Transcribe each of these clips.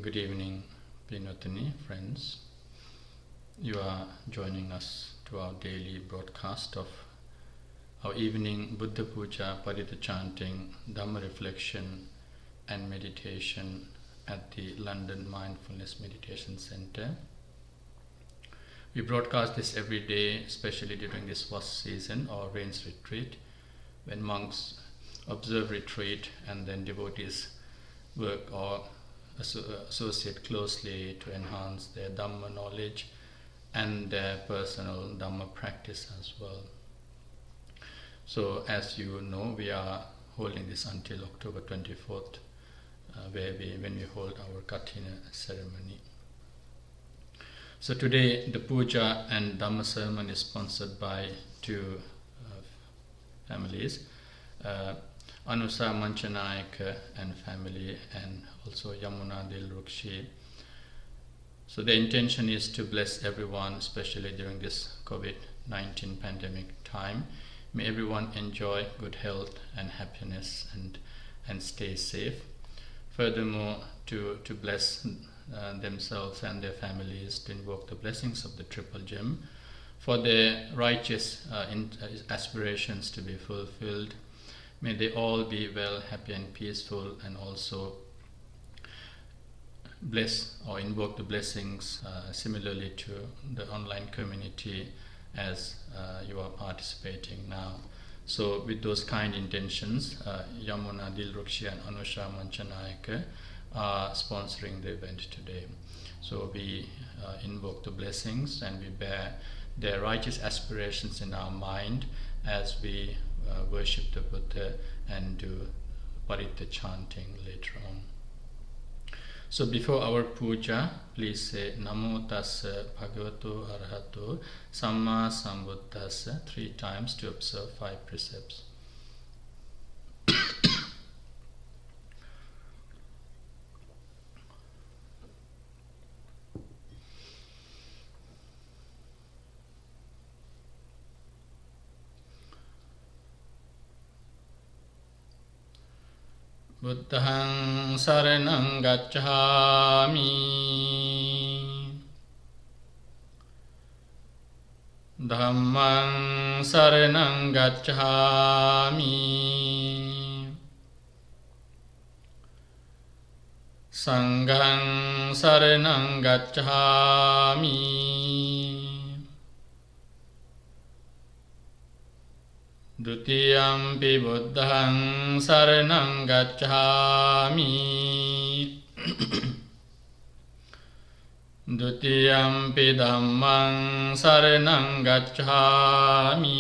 Good evening, Pinotani friends. You are joining us to our daily broadcast of our evening Buddha Puja, Parita Chanting, Dhamma reflection and meditation at the London Mindfulness Meditation Center. We broadcast this every day, especially during this first season or rains retreat, when monks observe retreat and then devotees work or associate closely to enhance their Dhamma knowledge and their personal Dhamma practice as well. So as you know, we are holding this until October 24th, when we hold our Kathina ceremony. So today the Puja and Dhamma ceremony is sponsored by two families, Anusa Manchanayaka and family, and also Yamuna Dilrukshi. So the intention is to bless everyone, especially during this COVID-19 pandemic time. May everyone enjoy good health and happiness and stay safe. Furthermore, to bless themselves and their families, to invoke the blessings of the Triple Gem for their righteous aspirations to be fulfilled. May they all be well, happy and peaceful, and also bless or invoke the blessings similarly to the online community as you are participating now. So with those kind intentions, Yamuna Dilrukshi and Anusha Manchanayaka are sponsoring the event today. So we invoke the blessings and we bear their righteous aspirations in our mind as we worship the Buddha and do Parita chanting later on. So before our puja, please say Namo Tassa Bhagavato Arahato Samma Sambuddhassa 3 times to observe 5 precepts. Buddhaṃ saraṇaṃ gacchāmi, Dhammaṃ saraṇaṃ gacchāmi, Saṅghaṃ saraṇaṃ gacchāmi, Dutiyampi Buddhaṃ saraṇaṃ gacchāmi, Dutiyampi Dhammaṃ saraṇaṃ gacchāmi,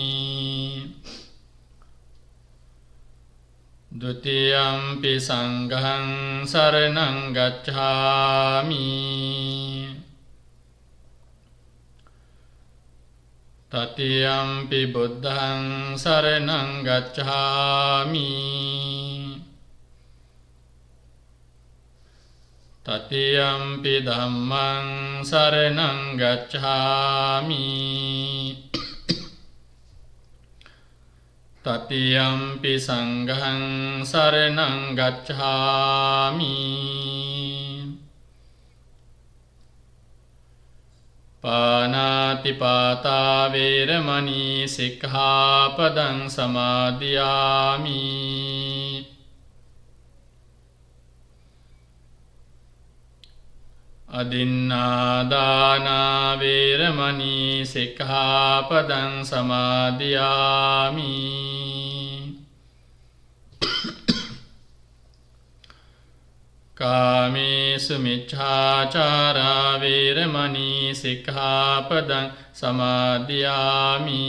Dutiyampi Saṅghaṃ saraṇaṃ gacchāmi, Tatiyampi Buddhaṃ saraṇaṃ gacchāmi, Tatiyampi Dhammaṃ saraṇaṃ gacchāmi, Tatiyampi Saṅghaṃ saraṇaṃ gacchāmi, Pānātipātā vēramaṇī sikkhápadaṃ samādhiyāmi, Adinādānā vēramaṇī sikkhápadaṃ samādhiyāmi, Kāmesu miccācārā vēramaṇī sikkhápadaṃ samādhiyāmi,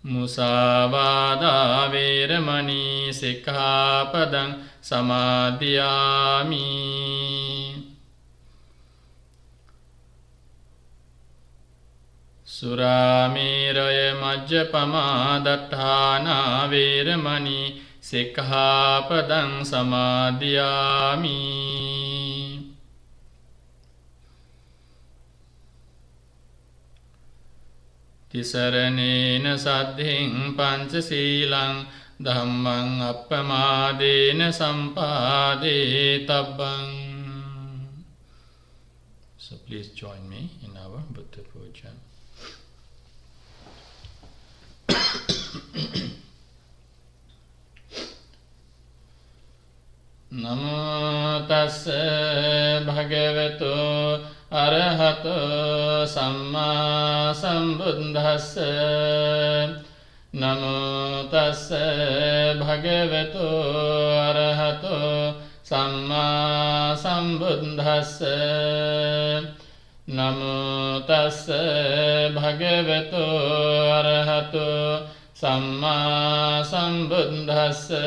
Musāvādā vēramaṇī sikkhápadaṃ samādhiyāmi, Surāmeraya majjapamā daṭṭhānā vēramaṇī sikkhápadaṃ samādhiyāmi, Tisaraṇena saddhiṃ pañca sīlaṃ Dhammang appamadena sampādetabbang. So please join me in our Buddha Puja. Namo tassa bhagavato arahato samma sambuddhassa. Namo tassa bhagavato arahato samma sambuddhassa. Namo tassa bhagavato arahato samma sambuddhassa.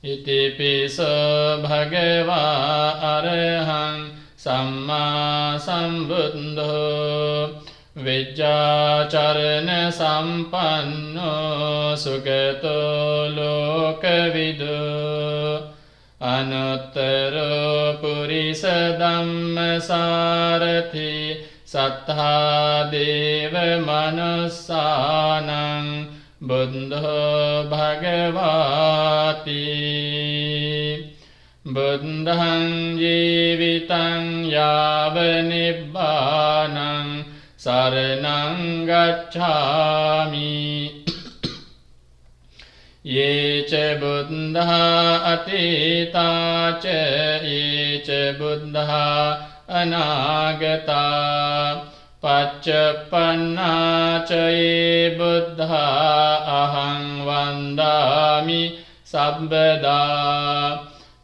Iti piso bhagava arahang samma sambuddho vijjācarana sampanno sugato lokavidu anuttaro purisa dhammasarathi sattha deva manussanang buddho bhagavati. Buddhaṃ jīvitaṃ yāva nibbānaṃ saranaṃ gacchāmi. Ye ca buddhā atītā ca ye ca buddhā anāgatā. Paccappanna ca ye buddhā ahang vandāmi sabbadā.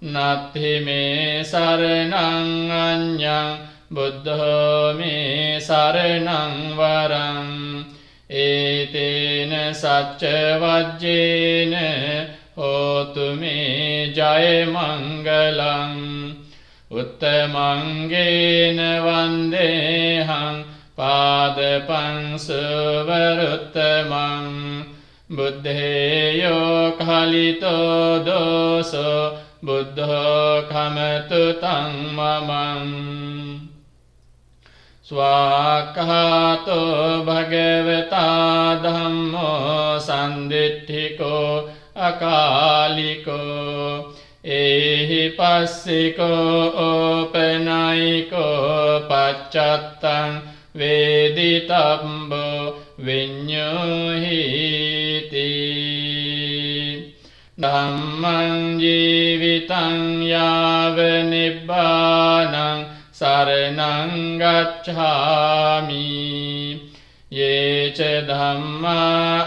Natti me saranang anyang buddho me saranang varang. Etena sacca vajjena hotu me jaya mangalang. Uttamangena vandehang padapang suvaruttamang. Buddheyo khalito doso buddho khamatu tang mamang. Swakhato bhagavata dhammo sanditthiko akaliko. Ehi passiko openayiko paccattang veditabbo vinyuhiti. Dhammang jīvitaṃ yāva nibbānaṃ saranaṃ gacchāmi. Ye ca dhammā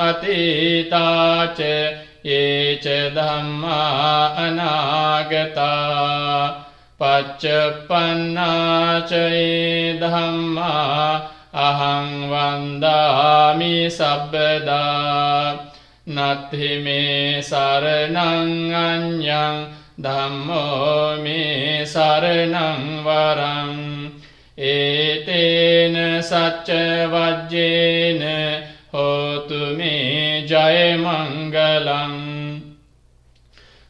atītā ca ye ca dhammā anāgatā. Paccappanna ca ye dhammā ahang vandāmi sabbadā. Natti me saranang anyang dhammo me saranang varang. Etena sacca vajjena hotu me jaya mangalang.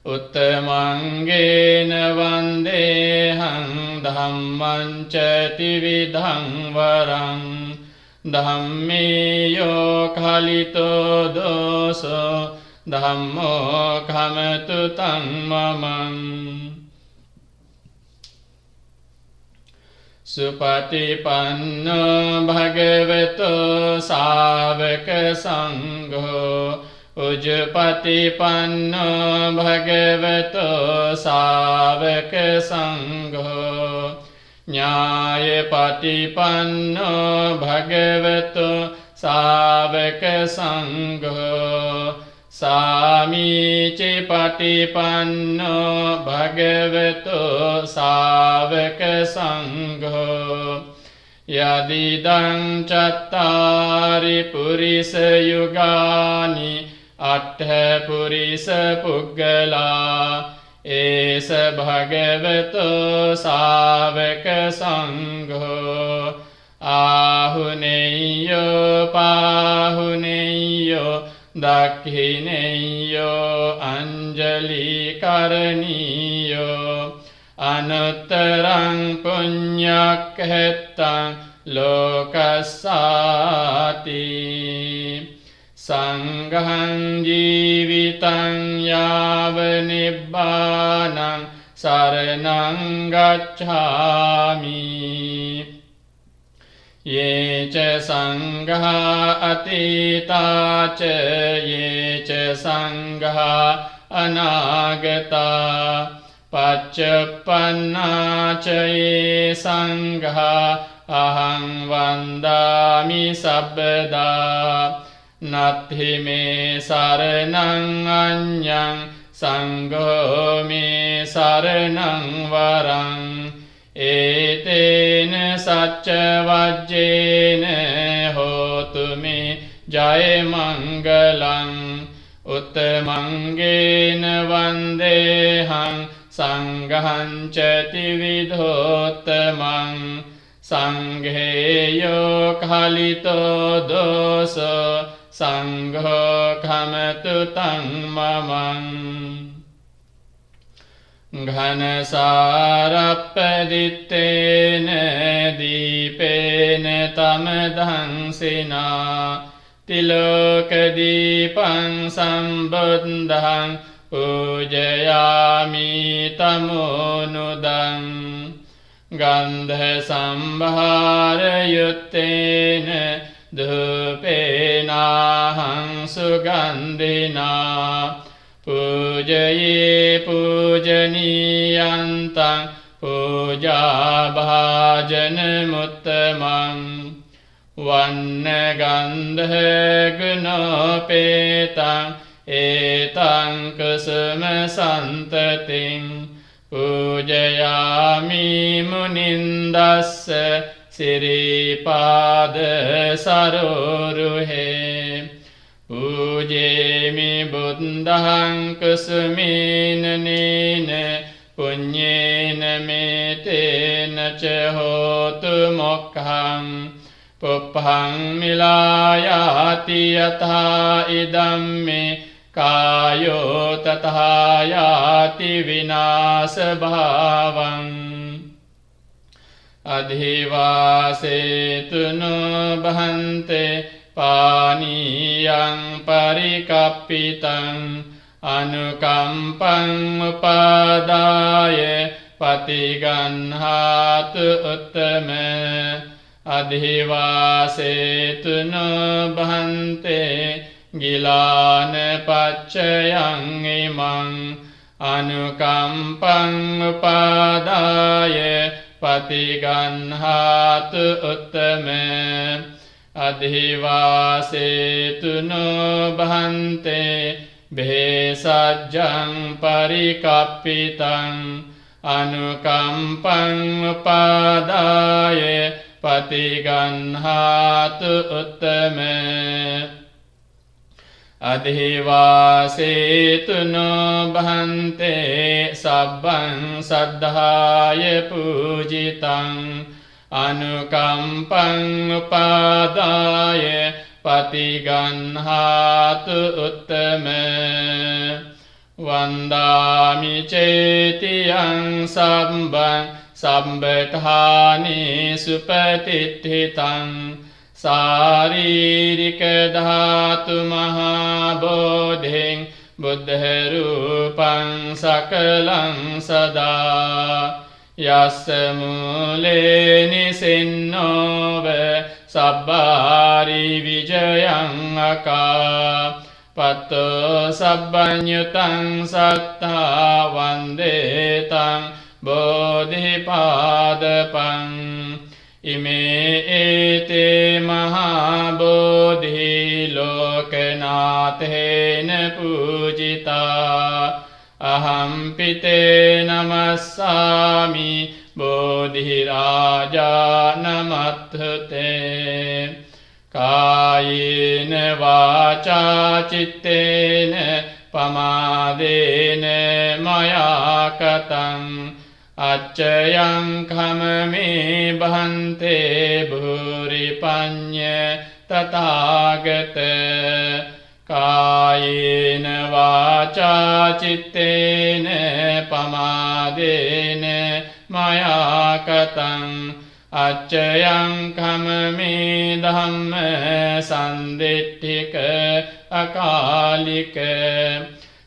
Uttamangena vandehang dhammaṃ cati vidhaṃ varang. Dhammeyo khalito doso dhammo khamatu tang mamang. Supatipanno bhagavato sāvaka sangho. Ujjapatipanno bhagavato sāvaka sangho. Nyāyapatipanno bhagavato sāvaka sangho. Sāmīci patipanno bhagavato sāvaka sangho. Yadidaṃ cattari purisa yugāni attha purisa puggalā. Esa bhagavato sāvaka sangho. Ahuneyo pahuneyo dakhineyo anjali karaniyo. Anuttaraṃ puññakhettaṃ lokasāti. සංඝං ජීවිතං යාව නිබ්බානං සරණං ගච්ඡාමි. යේච සංඝා අතීතාච යේච සංඝා අනාගතා පච්චප්පන්නාච යේ සංඝා අහං වන්දාමි සබ්බදා. නත්ථි මේ සරණං අඤ්ඤං සංඝෝ මේ සරණං වරං. ඒතේන සච්ච වජ්ජේන හෝතු මේ ජය මංගලං. උත්තමංගේන වන්දේහං සංඝං ච ත්‍රිවිධෝත්තමං. සංඝේයෝ කලිතෝ දෝසෝ සංඝෝ කමතු තං මමං. ඝනසාරප්පදිත්තේන දීපේන තමදංසිනා තිලෝකදීපං සම්බුද්ධං පූජයාමි තමෝනුදං. ගන්ධ සම්භාරයුත්තේන ධූපේනාහං සුගන්ධිනා පූජයේ පූජනීයන්තං පූජාභාජනමුත්තමං. වන්න ගන්ධ ගුණෝපේතං ඒතං කුසුම සන්තතින් පූජයාමි මුනින්දස්ස සිරිපාද සරෝරුහේ. පූජේමි බුද්ධං කුසුමේන නේන පුඤ්ඤේන මේතේන ච හෝතු මොක්ඛං. පුප්පං මිලායාති යථා ඉදම්මේ කායෝ තථා යාති විනාශ භාවං. අධිවාසේතුනෝ භන්තේ පානීයං පරිකප්පිතං අනුකම්පං උපාදාය පතිගන්හාතු උත්තම. අධිවාසේතුනෝ භන්තේ ගිලාන පච්චයං ඉමං අනුකම්පං උපාදාය පතිගන්හාතු උත්තම. අධිවාසේතුනෝ භන්තේ භේසජ්ජං පරිකප්පිතං අනුකම්පං උපාදාය පතිගන්හාතු උත්තම. අධිවාසේතුනෝ භන්තේ සබ්බං සද්ධාය පූජිතං අනුකම්පං උපාදාය පතිගන්හාතු උත්තම. වන්දාමි චේතියං සම්බං සම්බඨානි සුපතිත්ථිතං සාරීරික ධාතු මහා බෝධින් බුද්ධ රූපං සකලං සදා. යස්ස මූලේ නිසින්නෝව සබ්බාරි විජයං අකා. පත්තෝ සබ්බඤ්ඤුතං සත්තා වන්දේතං බෝධිපාදපං. ඉමේ ඒතේ මහා බෝධි ලෝකනාථේන පූජිතා. අහම්පිතේ නමස්සාමි බෝධි රාජා නමත්ථුතේ. කායේන වාචා චිත්තේන පමාදේන මයා කතං අච්චයං khමමේ භන්තේ භූරි පඤ්ඤ තථාගත. කායේන වාචා චිත්තේන පමාදේන මයා කතං Acchayam kamame dhamma sanditthika akalika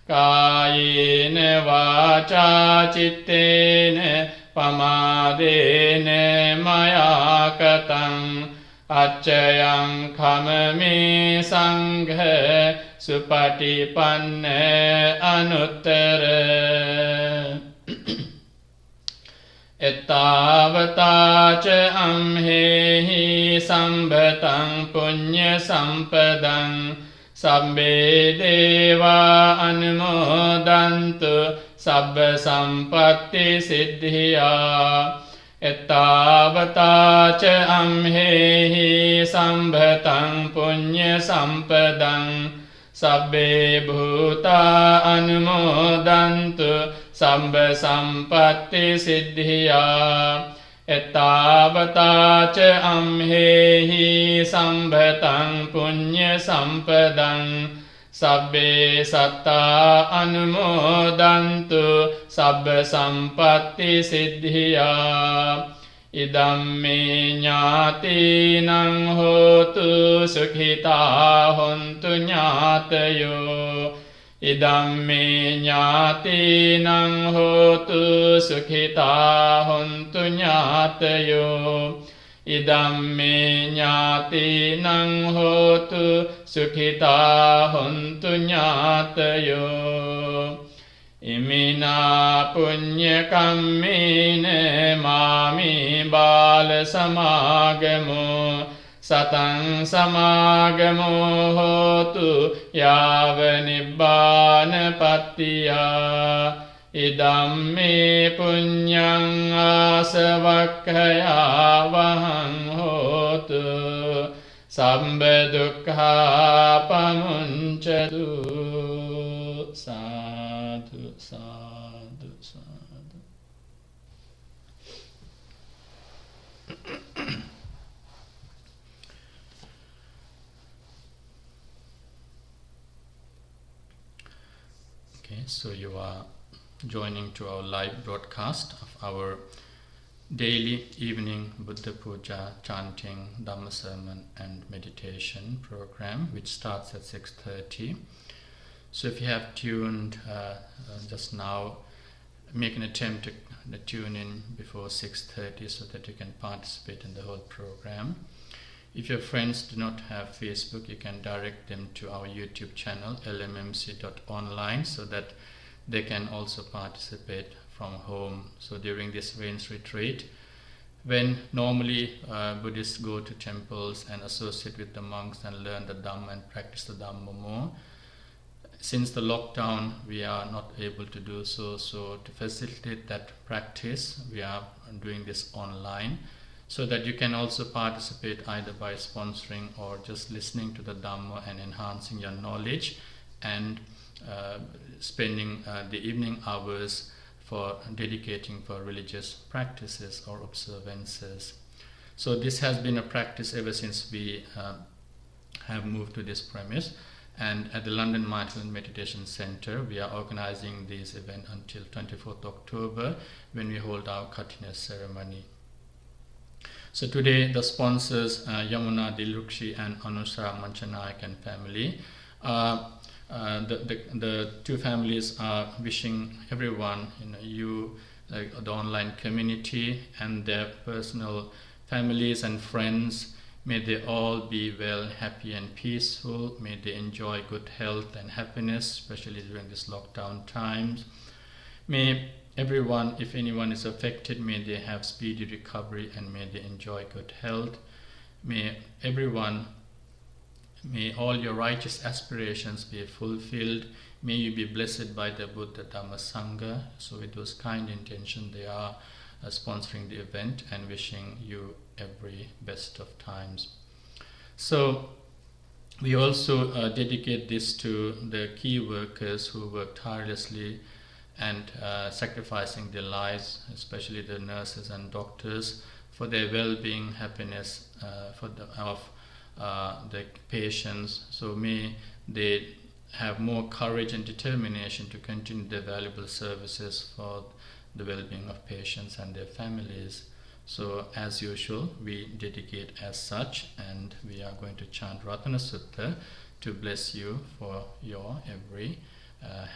kayena vacha cittena pamadena maya katam Acchayam kamame sangha supatipanna anuttara Ettavata ca amhehi sambhatam punya sampadam sabbe deva anumodantu sabba sampatti siddhya Ettavata ca amhehi sambhatam punya sampadam sabbe bhuta anumodantu Sambha sampatti siddhya Ettavata ca amhehi sambhatam punya sampadam Sabbe satta anumodantu sabba sampatti siddhya Idam me jñātīnaṁ hotu sukhitā hontu jñātayo Idam me jñātīnaṁ hotu sukhitā hontu jñātayo Idam me jñātīnaṁ hotu sukhitā hontu jñātayo Imina punya kammena mami bala samagamo Satang samagamo hotu yava nibbana pattiya Idam me punyang asavakkaya vahang hotu Sambha dukkha pamunchatu Sadhu, sadhu, sadhu. Okay, so you are joining to our live broadcast of our daily evening Buddha Puja, chanting, Dhamma sermon and meditation program, which starts at 6:30. So if you have tuned just now, make an attempt to tune in before 6:30 so that you can participate in the whole program. If your friends do not have Facebook, you can direct them to our YouTube channel, lmmc.online, so that they can also participate from home. So during this rains retreat, when normally Buddhists go to temples and associate with the monks and learn the Dhamma and practice the Dhamma more, since the lockdown, we are not able to do so. So to facilitate that practice, we are doing this online, so that you can also participate either by sponsoring or just listening to the Dhamma and enhancing your knowledge, and spending the evening hours for dedicating for religious practices or observances. So this has been a practice ever since we have moved to this premise. And at the London Mindfulness Meditation Center, we are organizing this event until 24th October, when we hold our Kathina ceremony. So today, the sponsors, Yamuna Dilrukshi and Anusha Manchanayak and family, the two families are wishing everyone, you, the online community, and their personal families and friends, may they all be well, happy and peaceful. May they enjoy good health and happiness, especially during these lockdown times. May everyone, if anyone is affected, may they have speedy recovery and may they enjoy good health. May all your righteous aspirations be fulfilled. May you be blessed by the Buddha, Dhamma, Sangha. So with those kind intentions, they are sponsoring the event and wishing you every best of times. So we also dedicate this to the key workers who work tirelessly and sacrificing their lives, especially the nurses and doctors, for their well-being, happiness of the patients. So may they have more courage and determination to continue their valuable services for the well-being of patients and their families. So as usual, we dedicate as such, and we are going to chant Ratana Sutta to bless you for your every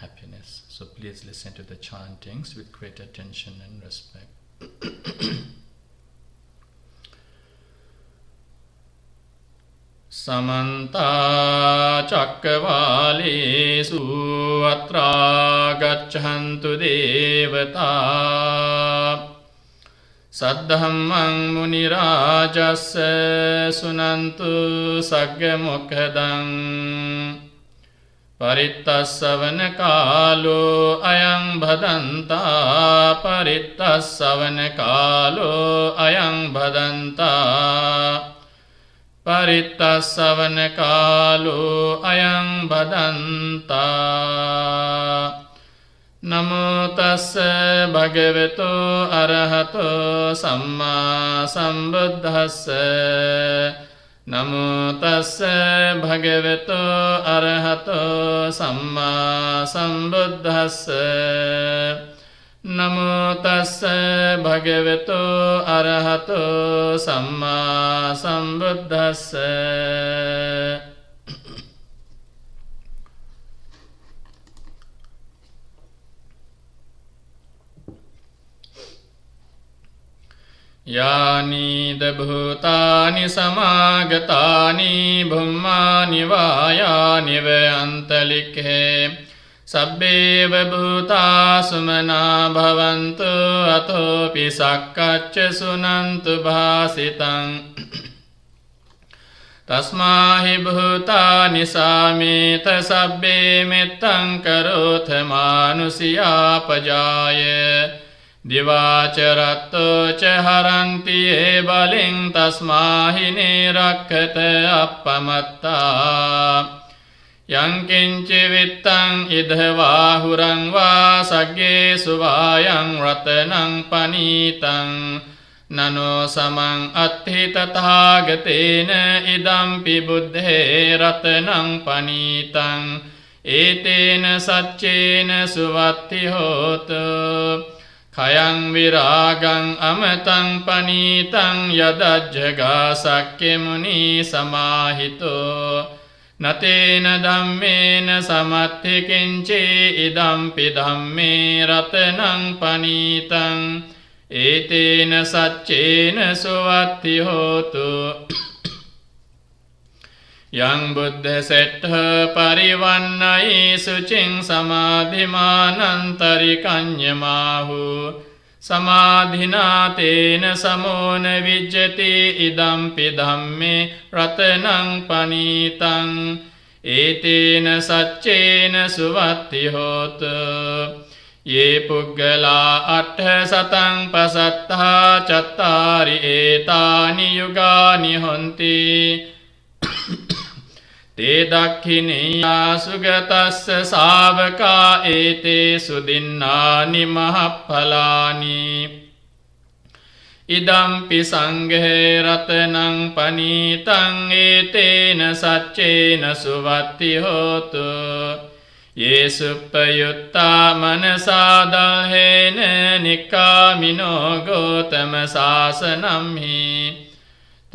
happiness. So please listen to the chantings with great attention and respect. Samanta Chakravalesu Atra Gacchantu Devata Saddhammang Munirajassa Sunantu Saggamukkhadang Parittassavana Kalo Ayang Bhadanta Parittassavana Kalo Ayang Bhadanta Parittassavana Kalo Ayang Bhadanta Namo tassa bhagavato arahato samma sambuddhassa Namo tassa bhagavato arahato samma sambuddhassa Namo tassa bhagavato arahato samma sambuddhassa Yani dabhutani samagatani bhummani vayani vayantalikhe Sabbeva bhuta sumana bhavantu athopi sakkacca sunantu bhasitang Tasmahi bhutani sameta sabbe mettang karotha manusiya pajaya Divacharatto ca haranti e baling tasmahi nirakkata appamatta Yankinci vittang idhva hurang va sagge suvayang ratanang panitang Nano samang athi tathagatena idampi buddhe ratanang panitang Etena saccena suvatti hotu Khayang viragang amatang panitang yadajjaga sakke muni samahito Natena dhammena samatthi kinci idampi dhamme ratanang panitang Etena saccena suvatti hotu Yang buddha settha parivannai sucing samadhimanantari kanyamahu Samadhina tena samona vijjati idampi dhamme ratanang panitang Etena saccena suvatti hotu Ye puggala attha satang pasattha cattari etani yugani honti Te dakhineya sugatassa savaka ete sudinnani mahaphalani Idampi sanghe ratanang panitang etena saccena suvatti hotu Ye suppayutta manasa dalhena nikkamino gotama sasanam hi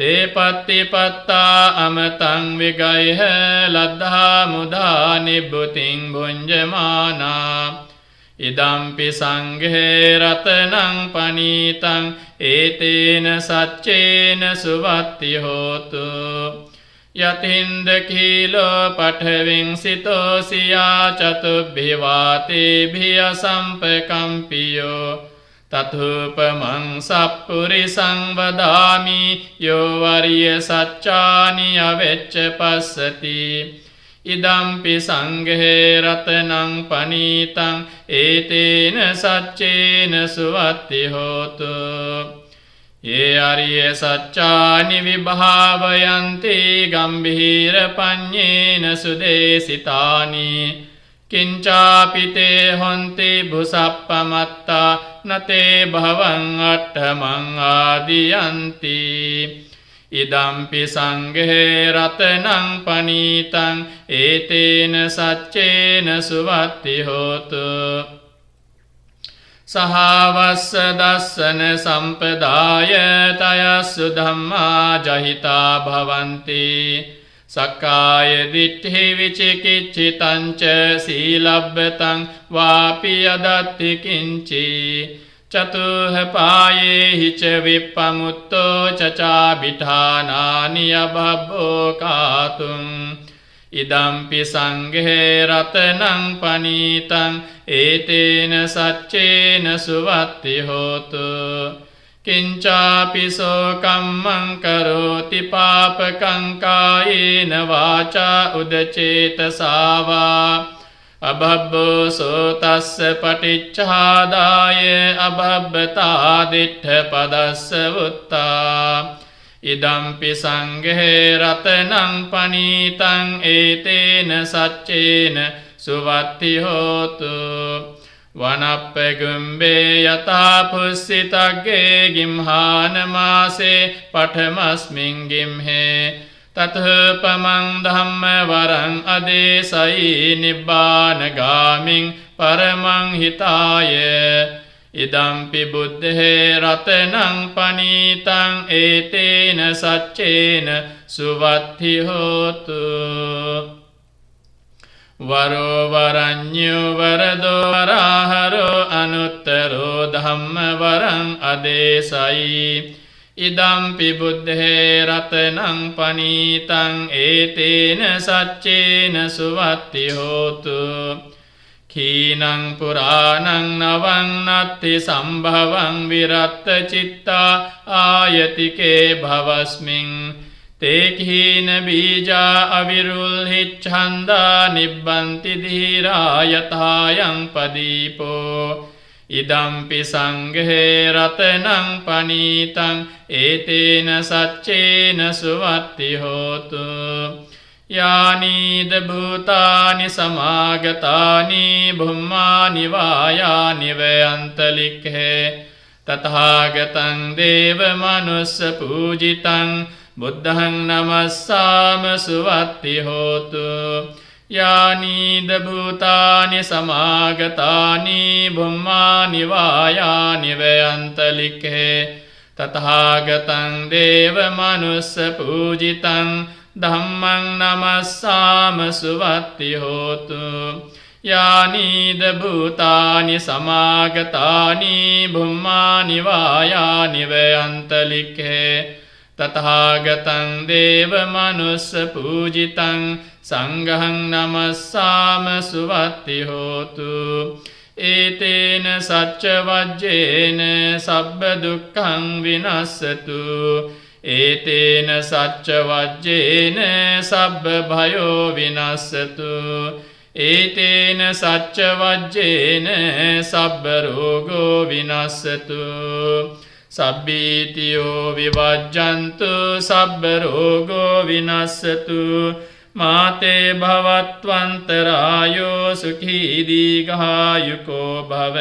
Te patti patta amatang vigaiha laddha mudha nibbuting bhunjamana Idampi sanghe ratanang panitang etena saccena suvatti hotu Yatinda kilo pathaving sito siya catubbhivate bhiya sampakampiyo Tathupamang sappurisang vadami yo varya saccani avecca passati Idampi sanghe ratanang panitang etena saccena suvatti hotu Ye arya saccani vibhavayanti gambhira panyena sudesitani Kincapite honti bhusappamatta nate bhavang attamang adiyanti Idampi sanghe ratanang panitang etena saccena suvatti hotu සහවස්ස දස්සන සම්පදාය තයස්සු ධම්මා ජහිතා භවන්ති සක්කාය දිට්ඨි විචිකිච්ඡිතං ච සීලබ්බතං වාපි යදත්ති කිංචි චතුහ පායේහි ච විප්පමුත්තෝ චචාබිඨානානි අබබ්බෝ කාතුං ඉදම්පි සංඝේ රතනං පනීතං ඒතේන සච්චේන සුවත්ති හෝතු කිංචාපිසෝ කම්මං කරෝති පාපකං කායේන වාචා උදචේතසාවා අබබ්බෝ සෝතස්ස පටිච්චාදාය අබබ්බතා දිට්ඨ පදස්ස වුත්තා ඉදම්පි සංඝේ රතනං පනීතං ඒතේන සච්චේන සුවත්ති හෝතු වනප්පගුම්බේ යතා පුස්සිතග්ගේ ගිම්හාන මාසේ පඨමස්මින් ගිම්හේ තතපමං ධම්ම වරං අදේසයි නිබ්බාන ගාමින් පරමං හිතාය ඉදම්පි බුද්ධේ රතනං පනීතං ඒතේන සච්චේන සුවත්ති හෝතු වරෝ වරඤ්ඤෝ වරදෝ වරාහරෝ අනුත්තරෝ ධම්ම වරං අදේසයි ඉදම්පි බුද්ධේ රතනං පනීතං ඒතේන සච්චේන සුවත්ති හෝතු කීනං පුරාණං නවං නත්ති සම්භවං විරත්ත චිත්තා ආයතිකේ භවස්මින් තේ කීන බීජා අවිරුල්හිච්ඡන්දා නිබ්බන්ති ධීරා යථායං පදීපෝ ඉදම්පි සංඝේ රතනං පනීතං ඒතේන සච්චේන සුවත්ති හෝතු යානීද භූතානි සමාගතානි බුම්මානි වායානි වයන්තලික්ඛේ තථාගතං දේව මනුස්ස පූජිතං බුද්ධං නමස්සාම සුවත්ති හෝතු යානීද භූතානි සමාගතානි බුම්මානි වායානි වයන්තලික්ඛේ තථාගතං දේව මනුස්ස පූජිතං ධම්මං නමස්සාම සුවත්ති හෝතු යානීද භූතානි සමාගතානි බුම්මානි වායානි වයන්තලික්ඛේ තථාගතං දේව මනුස්ස පූජිතං සංඝං නමස්සාම සුවත්ති හෝතු ඒතේන සච්ච වජ්ජේන සබ්බ දුක්ඛං විනස්සතු ඒතේන සච්ච වජ්ජේන සබ්බ භයෝ විනස්සතු ඒතේන සච්ච වජ්ජේන සබ්බ රෝගෝ විනස්සතු සබ්බීතියෝ විවජ්ජන්තු සබ්බ රෝගෝ විනස්සතු මාතේ භවත්වන්තරායෝ සුඛී දීඝායුකෝ භව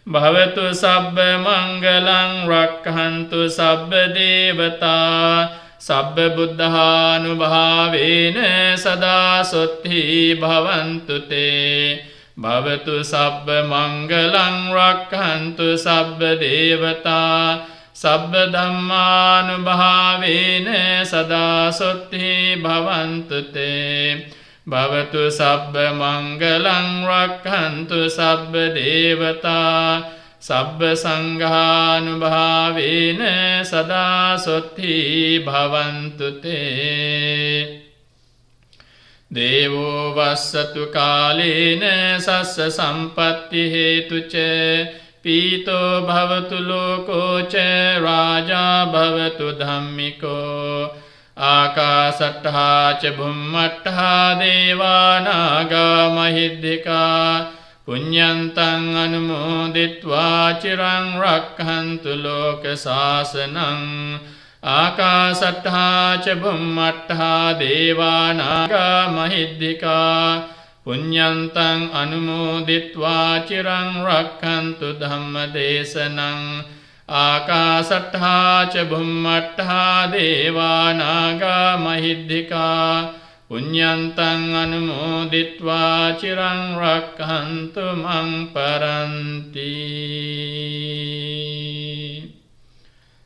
භවතු සබ්බ මංගලං රක්ඛන්තු සබ්බ දේවතා සබ්බ බුද්ධානුභාවේන සදා සොත්ථි භවන්තු තේ භවතු සබ්බ මංගලං රක්ඛන්තු සබ්බ දේවතා සබ්බ ධම්මානුභාවේන සදා සොත්ථි භවන්තු තේ භවතු සබ්බ මංගලං රක්ඛන්තු සබ්බ දේවතා සබ්බ සංඝානුභාවේන සදා සොත්ථි භවන්තු තේ දේවෝ වස්සතු කාලේන සස්ස සම්පත්ති හේතුච පීතෝ භවතු ලෝකෝ ච රාජා භවතු ධම්මිකෝ ආකාසට්ඨා ච භුම්මට්ඨා දේවානාගා මහිද්దికා පුඤ්ඤන්තං අනුමෝදිත්වා චිරං රක්ඛන්තු ලෝක සාසනං ආකාසට්ඨා ච භුම්මට්ඨා දේවානාගා මහිද්దికා පුඤ්ඤන්තං අනුමෝදිත්වා චිරං රක්ඛන්තු ධම්මදේශනං ආකාසට්ඨා ච භුම්මට්ඨා දේවානාගා මහිද්దికා Punyantang anumoditva chirang rakhantu mang paranti.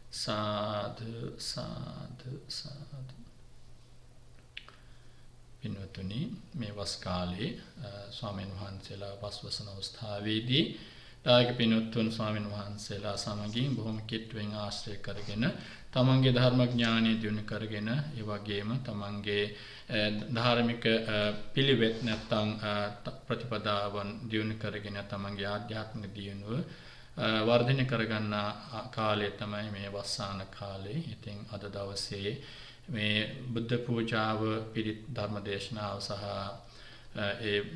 Sadhu, sadhu, sadhu. Pinvatuni, me vaskali, Swamin Vahansela vasvasana avasthavedi, Dāyaka Pinutun Swamin Vahansela samagin, bohom kitwing ashray karagena, tamange dharma jnani diyunu karagena, evagema, tamange dharmika pilivet nattang pratipadavan diyunu karagena, tamange adhyatmika diyunu, වර්ධනය කරගන්න කාලය තමයි මේ වස්සාන කාලේ. ඉතින් අද දවසේ මේ බුද්ධ පූජාව පිරිත් ධර්ම දේශනාව සහ ඒ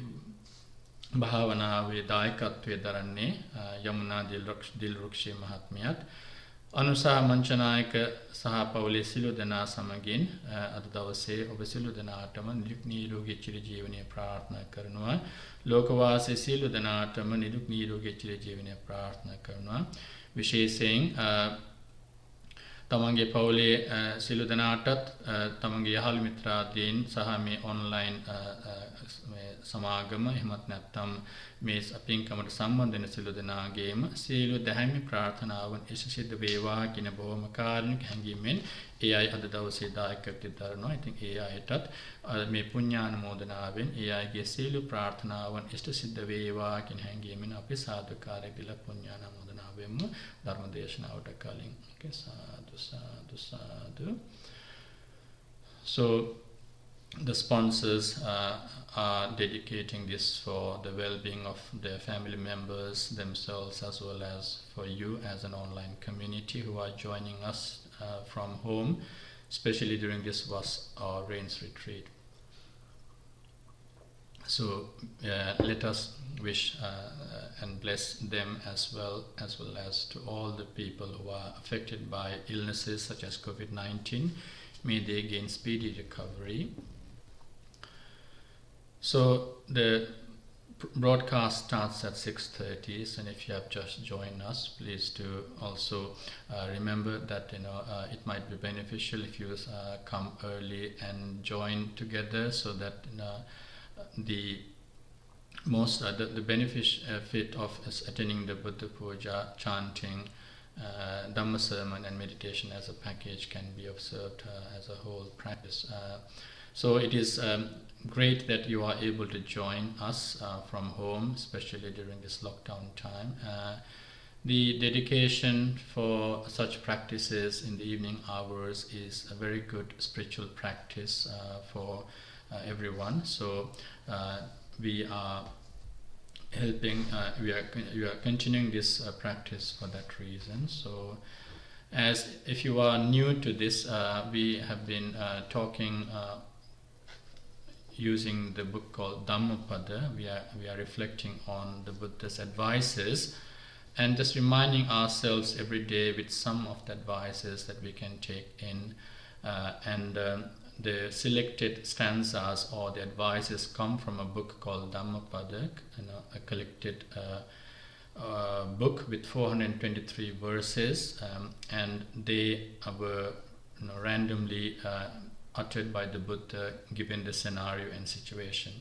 භාවනාවේ දායකත්වයේ දරන්නේ යමුනා දිල්රුක්ෂි මහත්මියත් අනුසා මංචනායක සහ පවුලේ සිළු දෙනා සමගින් අද දවසේ ඔබ සිළු දෙනාටම නිරෝගී චිර ජීවනය ප්‍රාර්ථනා කරනවා. ලෝකවාසී සියලු දෙනාටම නිරෝගී චිර ජීවනය ප්‍රාර්ථනා කරනවා. විශේෂයෙන් තමන්ගේ පවුලේ සියලු දෙනාටත් තමන්ගේ යහළු මිත්‍රාදීන් සහ මේ ඔන්ලයින් මේ සමාගම එහෙමත් නැත්නම් මේ අපින්කමට සම්බන්ධ වෙන සියලු දෙනාගේම සියලු දැහැමි ප්‍රාර්ථනාවන් ඉෂ්ට වේවා කියන බොහොම කාරුණික හැඟීමෙන් ඒ අය අද දවසේ දායකත්වයෙන් දරනවා. ඉතින් ඒ අයටත් මේ පුණ්‍යානුමෝදනාවෙන් ඒ අයගේ සියලු ප්‍රාර්ථනාවන් ඉෂ්ට සිද්ධ වේවා කියන හැඟීමෙන් අපි සාදුකාරය දීලා පුණ්‍යානුමෝදනාවෙන්ම ධර්ම දේශනාවට කලින් sadhu, sadhu, sadhu. So the sponsors are dedicating this for the well-being of their family members, themselves, as well as for you as an online community who are joining us from home, especially during this Vas or Rains retreat. So let us wish and bless them as well as to all the people who are affected by illnesses such as COVID-19. May they gain speedy recovery. So the broadcast starts at 6:30, and if you have just joined us, please do also remember that it might be beneficial if you come early and join together, so that the benefit of attending the Buddha Puja, chanting, Dhamma sermon and meditation as a package can be observed as a whole practice. So it is great that you are able to join us from home, especially during this lockdown time. The dedication for such practices in the evening hours is a very good spiritual practice for everyone. So we are helping, we are continuing this practice for that reason. So as if you are new to this, we have been talking using the book called Dhamma. We are reflecting on the Buddha's advices and just reminding ourselves every day with some of the advices that we can take in, and the selected stanzas or the advices come from a book called Dhamma, a collected book with 423 verses, and they were randomly uttered by the Buddha given the scenario and situation.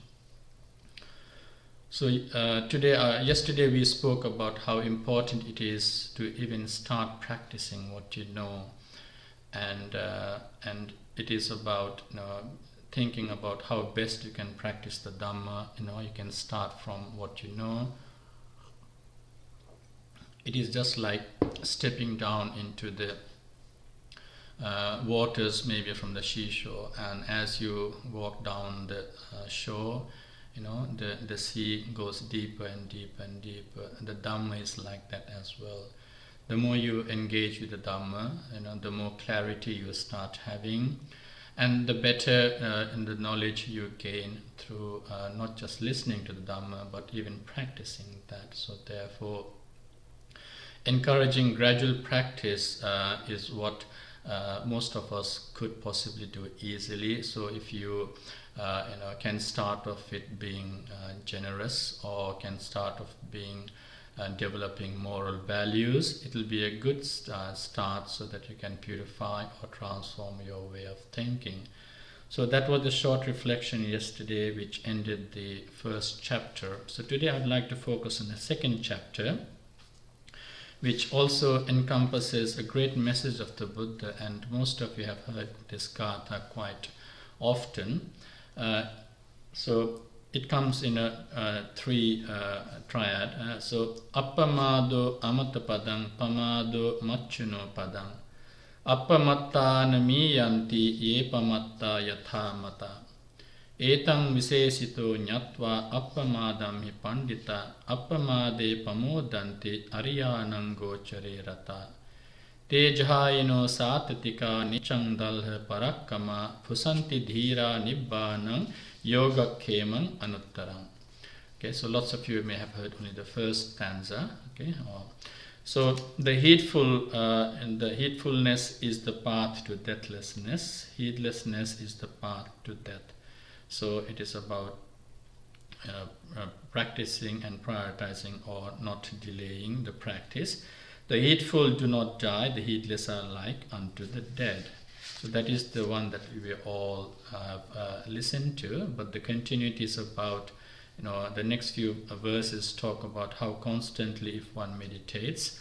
So yesterday we spoke about how important it is to even start practicing what you know, and it is about thinking about how best you can practice the Dhamma. You can start from what you know. It is just like stepping down into the waters, maybe from the seashore, and as you walk down the shore, the sea goes deeper and deeper and deeper. And the Dhamma is like that as well. The more you engage with the Dhamma, the more clarity you start having, and the better in the knowledge you gain through not just listening to the Dhamma, but even practicing that. So therefore, encouraging gradual practice is what most of us could possibly do easily. So if you can start off with being generous, or can start off being developing moral values, it will be a good start so that you can purify or transform your way of thinking. So that was the short reflection yesterday, which ended the first chapter. So today I'd like to focus on the second chapter, which also encompasses a great message of the Buddha, and most of you have heard this gatha quite often. So it comes in a three triad. So appamado amatapadang, pamado macchuno padang, appamattana miyanti ye pamatta yathamata, etang visesito nyatva appamadam hi pandita, appamade pamodanti ariyanang gochare rata, te jhayino satatika nichang dalha parakkama, phusanti dhira nibbanang yogakkemang anuttarang. Okay, so lots of you may have heard only the first stanza. Okay, so the heedfulness is the path to deathlessness. Heedlessness is the path to death. So it is about practicing and prioritizing or not delaying the practice. The heedful do not die, the heedless are like unto the dead. So that is the one that we all have listened to, but the continuity is about, the next few verses talk about how constantly if one meditates,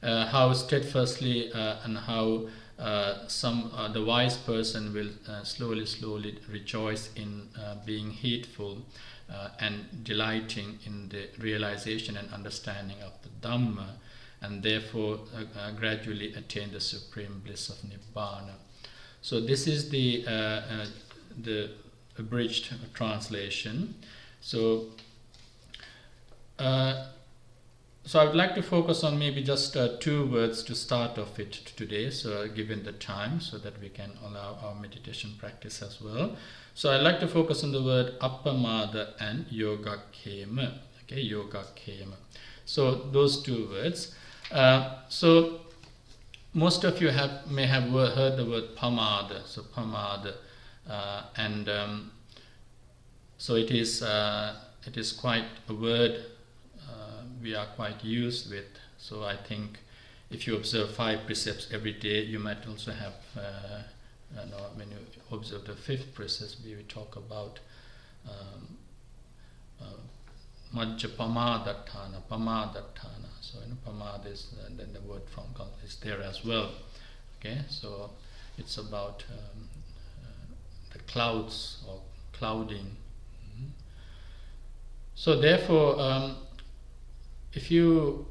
how steadfastly and how the wise person will slowly rejoice in being heedful and delighting in the realization and understanding of the Dhamma, and therefore gradually attain the supreme bliss of Nibbana. So this is the abridged translation. So I would like to focus on maybe just 2 words to start off it today, so given the time, so that we can allow our meditation practice as well. So I'd like to focus on the word appamada and yogakkema. Okay, yogakkema. So those 2 words. So most of you may have heard the word pamada. So pamada, so it is quite a word we are quite used with. So I think if you observe 5 precepts every day, you might also have, when you observe the 5th precept, we will talk about Majja pamadatthana. So pamada is, then the word from God is there as well. Okay, so it's about the clouds or clouding. So therefore, if you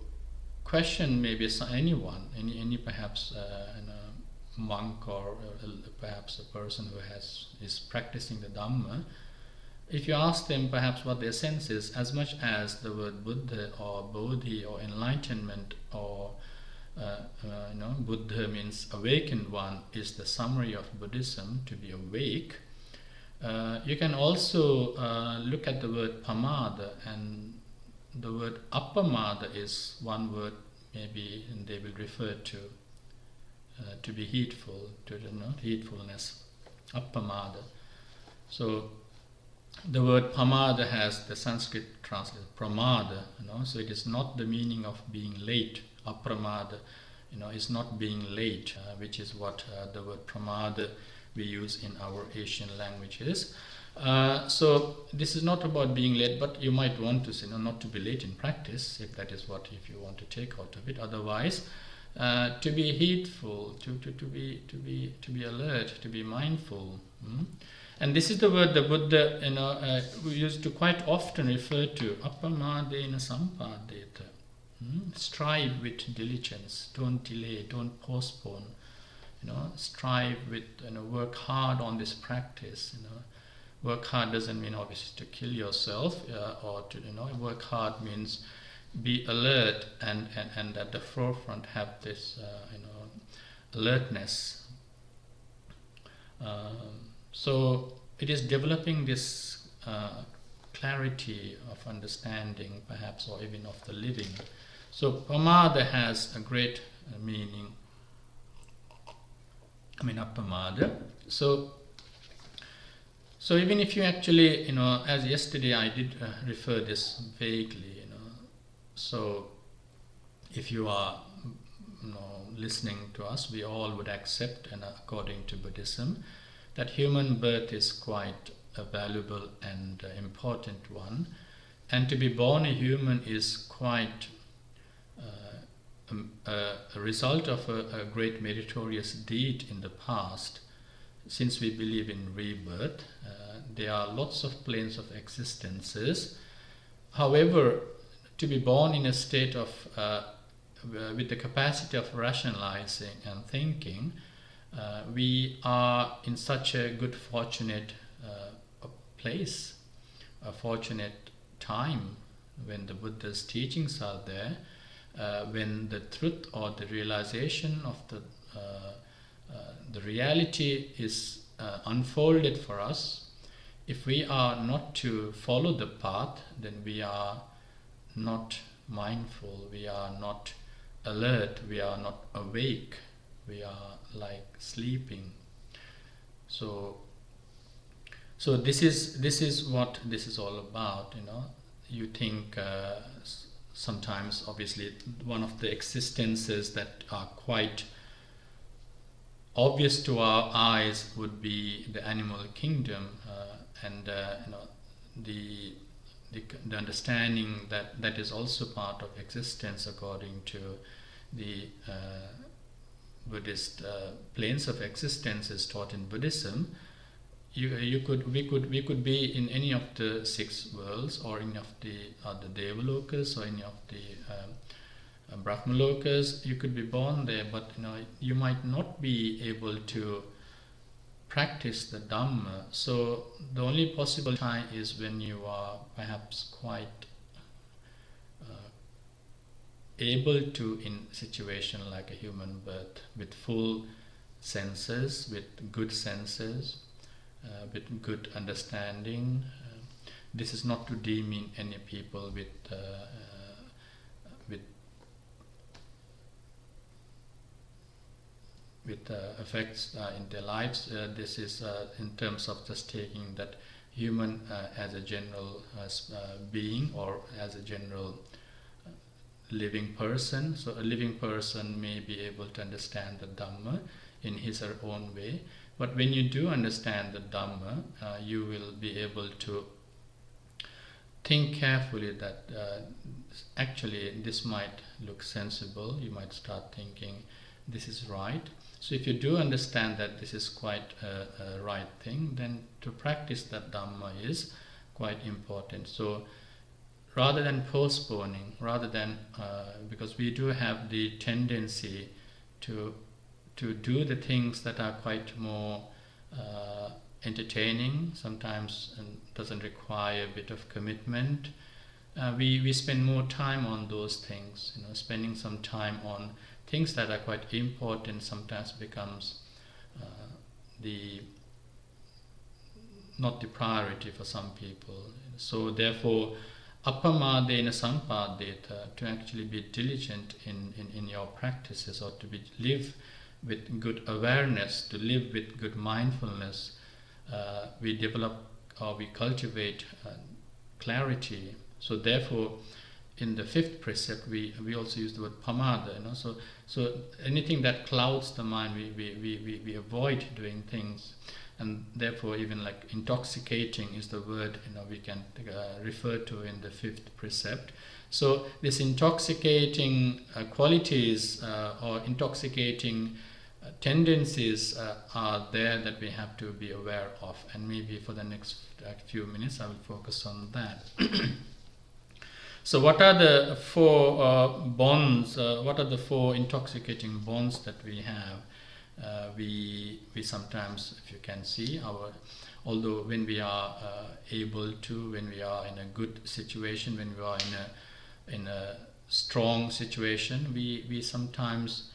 question maybe anyone, any perhaps monk or perhaps a person who is practicing the Dhamma, if you ask them perhaps what their sense is, as much as the word Buddha or Bodhi or enlightenment or Buddha means awakened one is the summary of Buddhism, to be awake, you can also look at the word pamada, and the word appamada is one word maybe, and they will refer to be heedful, to heedfulness, appamada. So the word pamada has the Sanskrit translation pramada, so it is not the meaning of being late. Apramada, is not being late, which is what the word pramada we use in our Asian languages. So this is not about being late, but you might want to say, not to be late in practice, if that is if you want to take out of it. Otherwise, to be heedful, to be alert, to be mindful. And this is the word the Buddha, we used to quite often refer to, appamadena sampadeta. Strive with diligence, don't delay, don't postpone. Strive with, work hard on this practice. Work hard doesn't mean obviously to kill yourself, or to, work hard means be alert and at the forefront have this, alertness. So it is developing this clarity of understanding, perhaps, or even of the living. So pamada has a great meaning. Appamada. So even if you actually, as yesterday I did refer this vaguely, so if you are, listening to us, we all would accept, and according to Buddhism, that human birth is quite a valuable and important one, and to be born a human is quite a result of a great meritorious deed in the past. Since we believe in rebirth, there are lots of planes of existences. However, to be born in a state of with the capacity of rationalizing and thinking, we are in such a good, fortunate place, a fortunate time when the Buddha's teachings are there, when the truth or the realization of the reality is unfolded for us. If we are not to follow the path, then we are not mindful, we are not alert, we are not awake, we are like sleeping. So this is what this is all about. You think sometimes, obviously, one of the existences that are quite obvious to our eyes would be the animal kingdom, and the understanding that is also part of existence according to the Buddhist planes of existence is taught in Buddhism. We could be in any of the 6 worlds, or any of the other Devalokas, or any of the Brahmalokas. You could be born there, but you might not be able to practice the Dhamma. So the only possible time is when you are perhaps quite able to, in a situation like a human birth, with full senses, with good senses, with good understanding. This is not to demean any people with effects in their lives. This is in terms of just taking that human as a general being, or as a general living person. So a living person may be able to understand the Dhamma in his or her own way. But when you do understand the Dhamma, you will be able to think carefully that actually this might look sensible. You might start thinking this is right. So if you do understand that this is quite a right thing, then to practice that Dhamma is quite important. So rather than postponing, because we do have the tendency to do the things that are quite more entertaining sometimes, and doesn't require a bit of commitment. We spend more time on those things. Spending some time on things that are quite important sometimes becomes not the priority for some people. So therefore, appamadena sampadeta, to actually be diligent in your practices, or to live with good awareness, to live with good mindfulness, we develop or we cultivate clarity. So therefore, in the 5th precept, we also use the word pamada. So anything that clouds the mind, we avoid doing things, and therefore even like intoxicating is the word we can refer to in the 5th precept. So this intoxicating qualities or intoxicating tendencies are there that we have to be aware of, and maybe for the next few minutes I will focus on that. So what are the 4 bonds, what are the 4 intoxicating bonds that we have? We sometimes, if you can see, although when we are able to, when we are in a good situation, when we are in a strong situation, we sometimes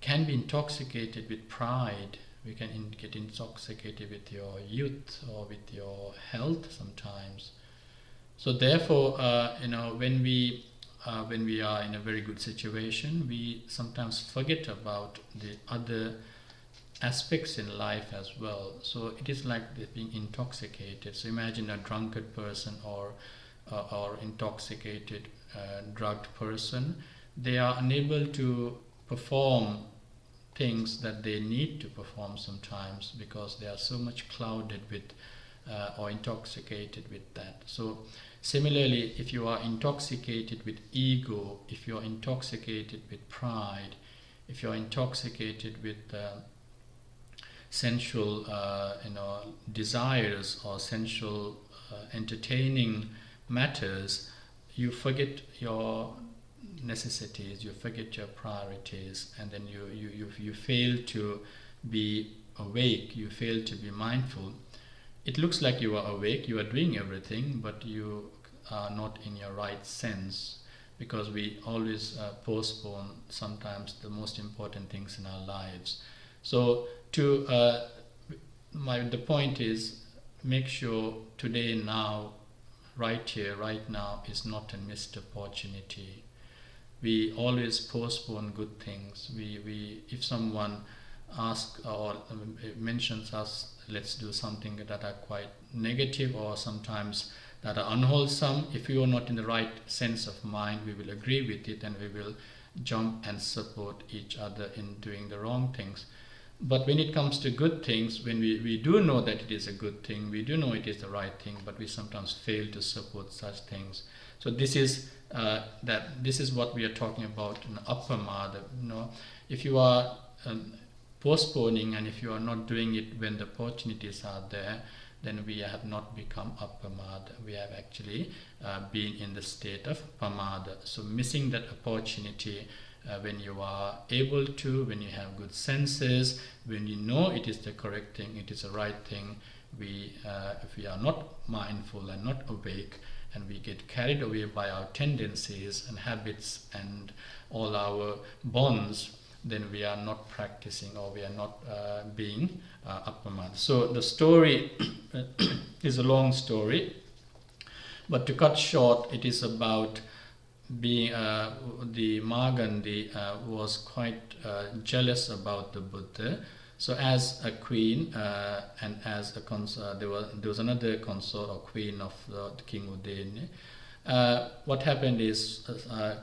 can be intoxicated with pride. We can get intoxicated with your youth or with your health sometimes. So therefore, when we are in a very good situation, we sometimes forget about the other aspects in life as well. So it is like being intoxicated. So imagine a drunkard person or intoxicated, drugged person. They are unable to perform things that they need to perform sometimes, because they are so much clouded with or intoxicated with that. So similarly, if you are intoxicated with ego, if you are intoxicated with pride, if you are intoxicated with sensual desires or sensual entertaining matters, you forget your necessities, you forget your priorities, and then you fail to be awake, you fail to be mindful. It looks like you are awake, you are doing everything, but you are not in your right sense, because we always postpone sometimes the most important things in our lives. So the point is, make sure today, now, right here, right now is not a missed opportunity. We always postpone good things. If someone asks or mentions us, let's do something that are quite negative or sometimes that are unwholesome, if we are not in the right sense of mind, we will agree with it and we will jump and support each other in doing the wrong things. But when it comes to good things, when we do know that it is a good thing, we do know it is the right thing, but we sometimes fail to support such things. So this is what we are talking about in appamada. If you are postponing and if you are not doing it when the opportunities are there, then we have not become appamada. We have actually been in the state of pamada. So missing that opportunity when you are able to, when you have good senses, when you know it is the correct thing, it is the right thing, if we are not mindful and not awake, and we get carried away by our tendencies and habits and all our bonds, then we are not practicing, or we are not being appamada. So the story is a long story, but to cut short, it is about being the Magandhi was quite jealous about the Buddha. So as a queen and as a consort, there was another consort or queen of the King Udayana. What happened is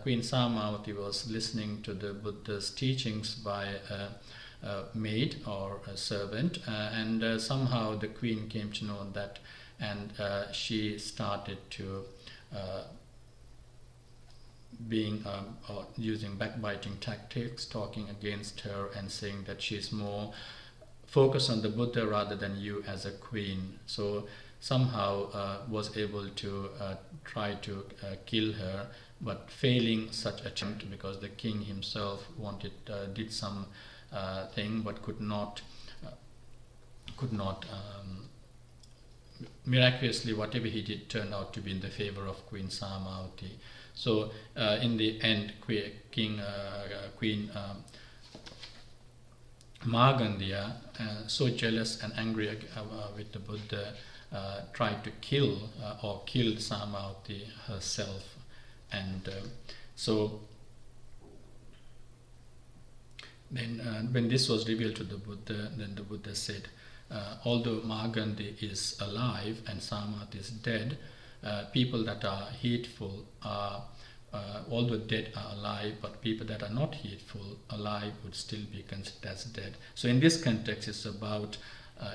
Queen Samavati was listening to the Buddha's teachings by a maid or a servant, and somehow the queen came to know that, and she started to using backbiting tactics, talking against her and saying that she's more focused on the Buddha rather than you as a queen. So somehow was able to try to kill her, but failing such attempt because the king himself did some thing, but could not miraculously, whatever he did turned out to be in the favor of Queen Samavati. So in the end, Queen Magandhya, so jealous and angry with the Buddha, tried to kill or killed Samavati herself. And so then when this was revealed to the Buddha, then the Buddha said, although Magandhi is alive and Samavati is dead, people that are hateful are, although dead, are alive, but people that are not hateful, alive, would still be considered as dead. So in this context, it's about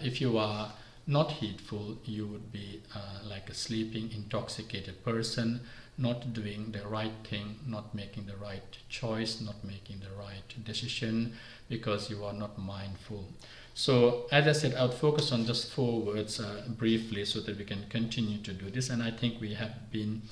if you are not hateful, you would be like a sleeping, intoxicated person, not doing the right thing, not making the right choice, not making the right decision, because you are not mindful. So, as I said, I would focus on just 4 words briefly so that we can continue to do this. And I think we have been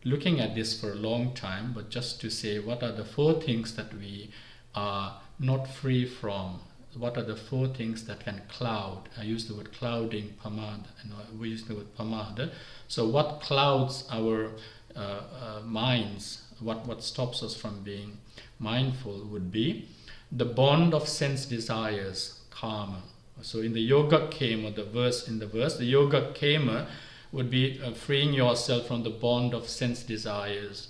looking at this for a long time, but just to say what are the 4 things that we are not free from. What are the 4 things that can cloud? I use the word clouding, pamada, and we use the word pamada. So what clouds our minds, what stops us from being mindful would be the bond of sense desires, karma. So in the Yogakkema, the verse, the Yogakkema would be freeing yourself from the bond of sense desires.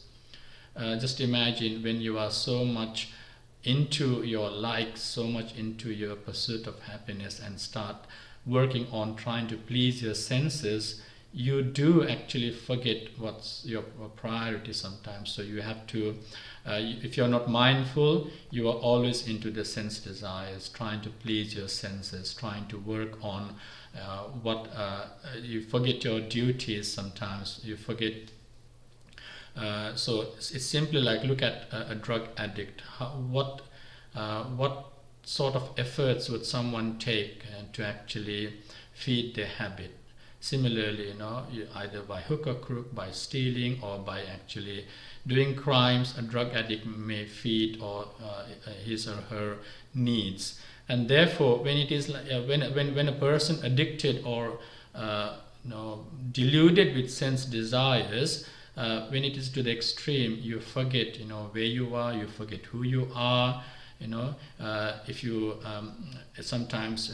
Just imagine when you are so much into your likes, so much into your pursuit of happiness, and start working on trying to please your senses, you do actually forget what's your priority sometimes. So you have to, if you're not mindful, you are always into the sense desires, trying to please your senses, trying to work on you forget your duties sometimes, you forget. So it's simply like, look at a drug addict. What sort of efforts would someone take to actually feed their habit? Similarly, either by hook or crook, by stealing or by actually doing crimes, a drug addict may feed or his or her needs. And therefore, when it is like, when a person addicted or deluded with sense desires, when it is to the extreme, you forget where you are, you forget who you are. If you sometimes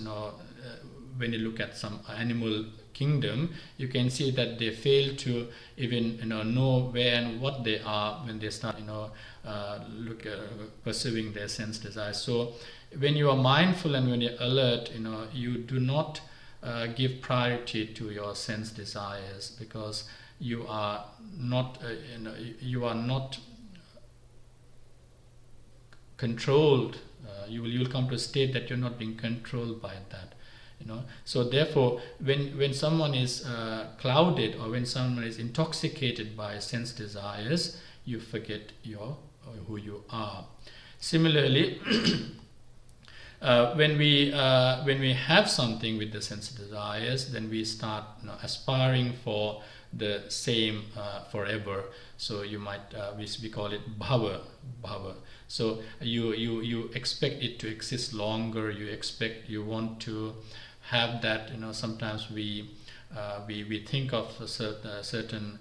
when you look at some animal kingdom, you can see that they fail to even know where and what they are when they start pursuing their sense desires. So when you are mindful and when you're alert, you do not give priority to your sense desires, because you are not controlled. You will come to a state that you're not being controlled by that. So therefore, when someone is clouded, or when someone is intoxicated by sense desires, you forget who you are. Similarly, when we have something with the sense desires, then we start aspiring for the same forever. So you might we call it bhava. So you expect it to exist longer. You want to have that. Sometimes we think of certain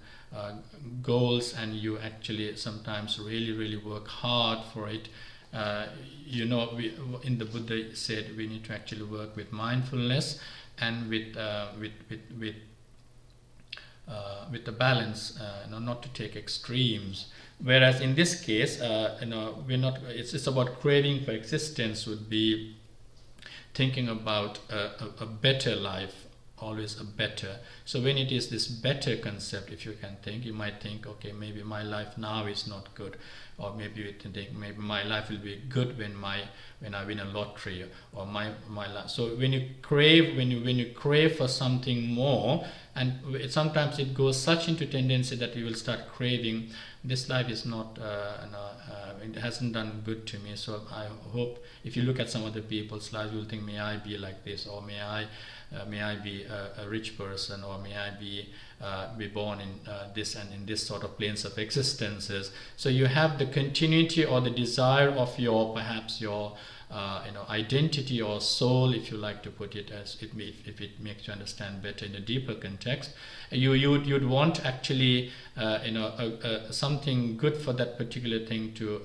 goals, and you actually sometimes really work hard for it. In the Buddha said we need to actually work with mindfulness and with the balance, not to take extremes. Whereas in this case, we're not. It's about craving for existence. Would be thinking about a better life, always a better. So when it is this better concept, if you can think, you might think, okay, maybe my life now is not good, or maybe you can think maybe my life will be good when I win a lottery, or my life. So when you crave for something more, and sometimes it goes such into tendency that you will start craving, this life is not it hasn't done good to me. So I hope if you look at some other people's lives, you'll think, may I be like this, or may I be a rich person, or may I be born in this and in this sort of planes of existences. So you have the continuity or the desire of your identity or soul, if you like to put it, as if it makes you understand better in a deeper context. You'd want actually something good for that particular thing to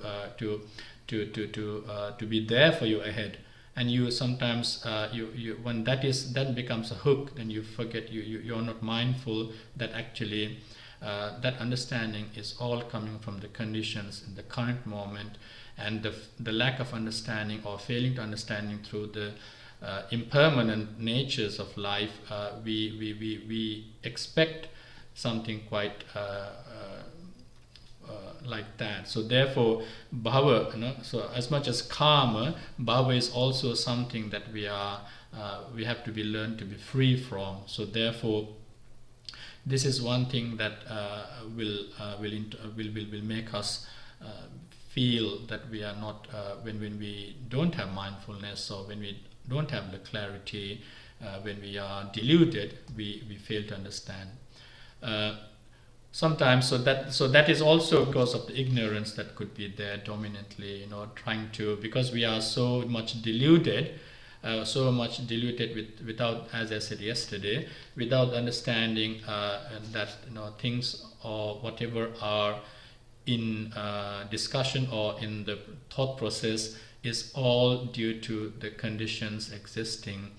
be there for you ahead. And you sometimes when that becomes a hook, then you forget, you're not mindful that actually that understanding is all coming from the conditions in the current moment, and the lack of understanding or failing to understanding through the impermanent natures of life. We expect something quite like that. So therefore, bhava, so as much as karma, bhava is also something that we have to be learned to be free from. So therefore, this is one thing that will make us feel that we are not when we don't have mindfulness, or when we don't have the clarity, when we are deluded, we fail to understand. Sometimes, so that is also because of the ignorance that could be there dominantly, trying to, because we are so much deluded without, as I said yesterday, without understanding that things or whatever are in discussion or in the thought process is all due to the conditions existing,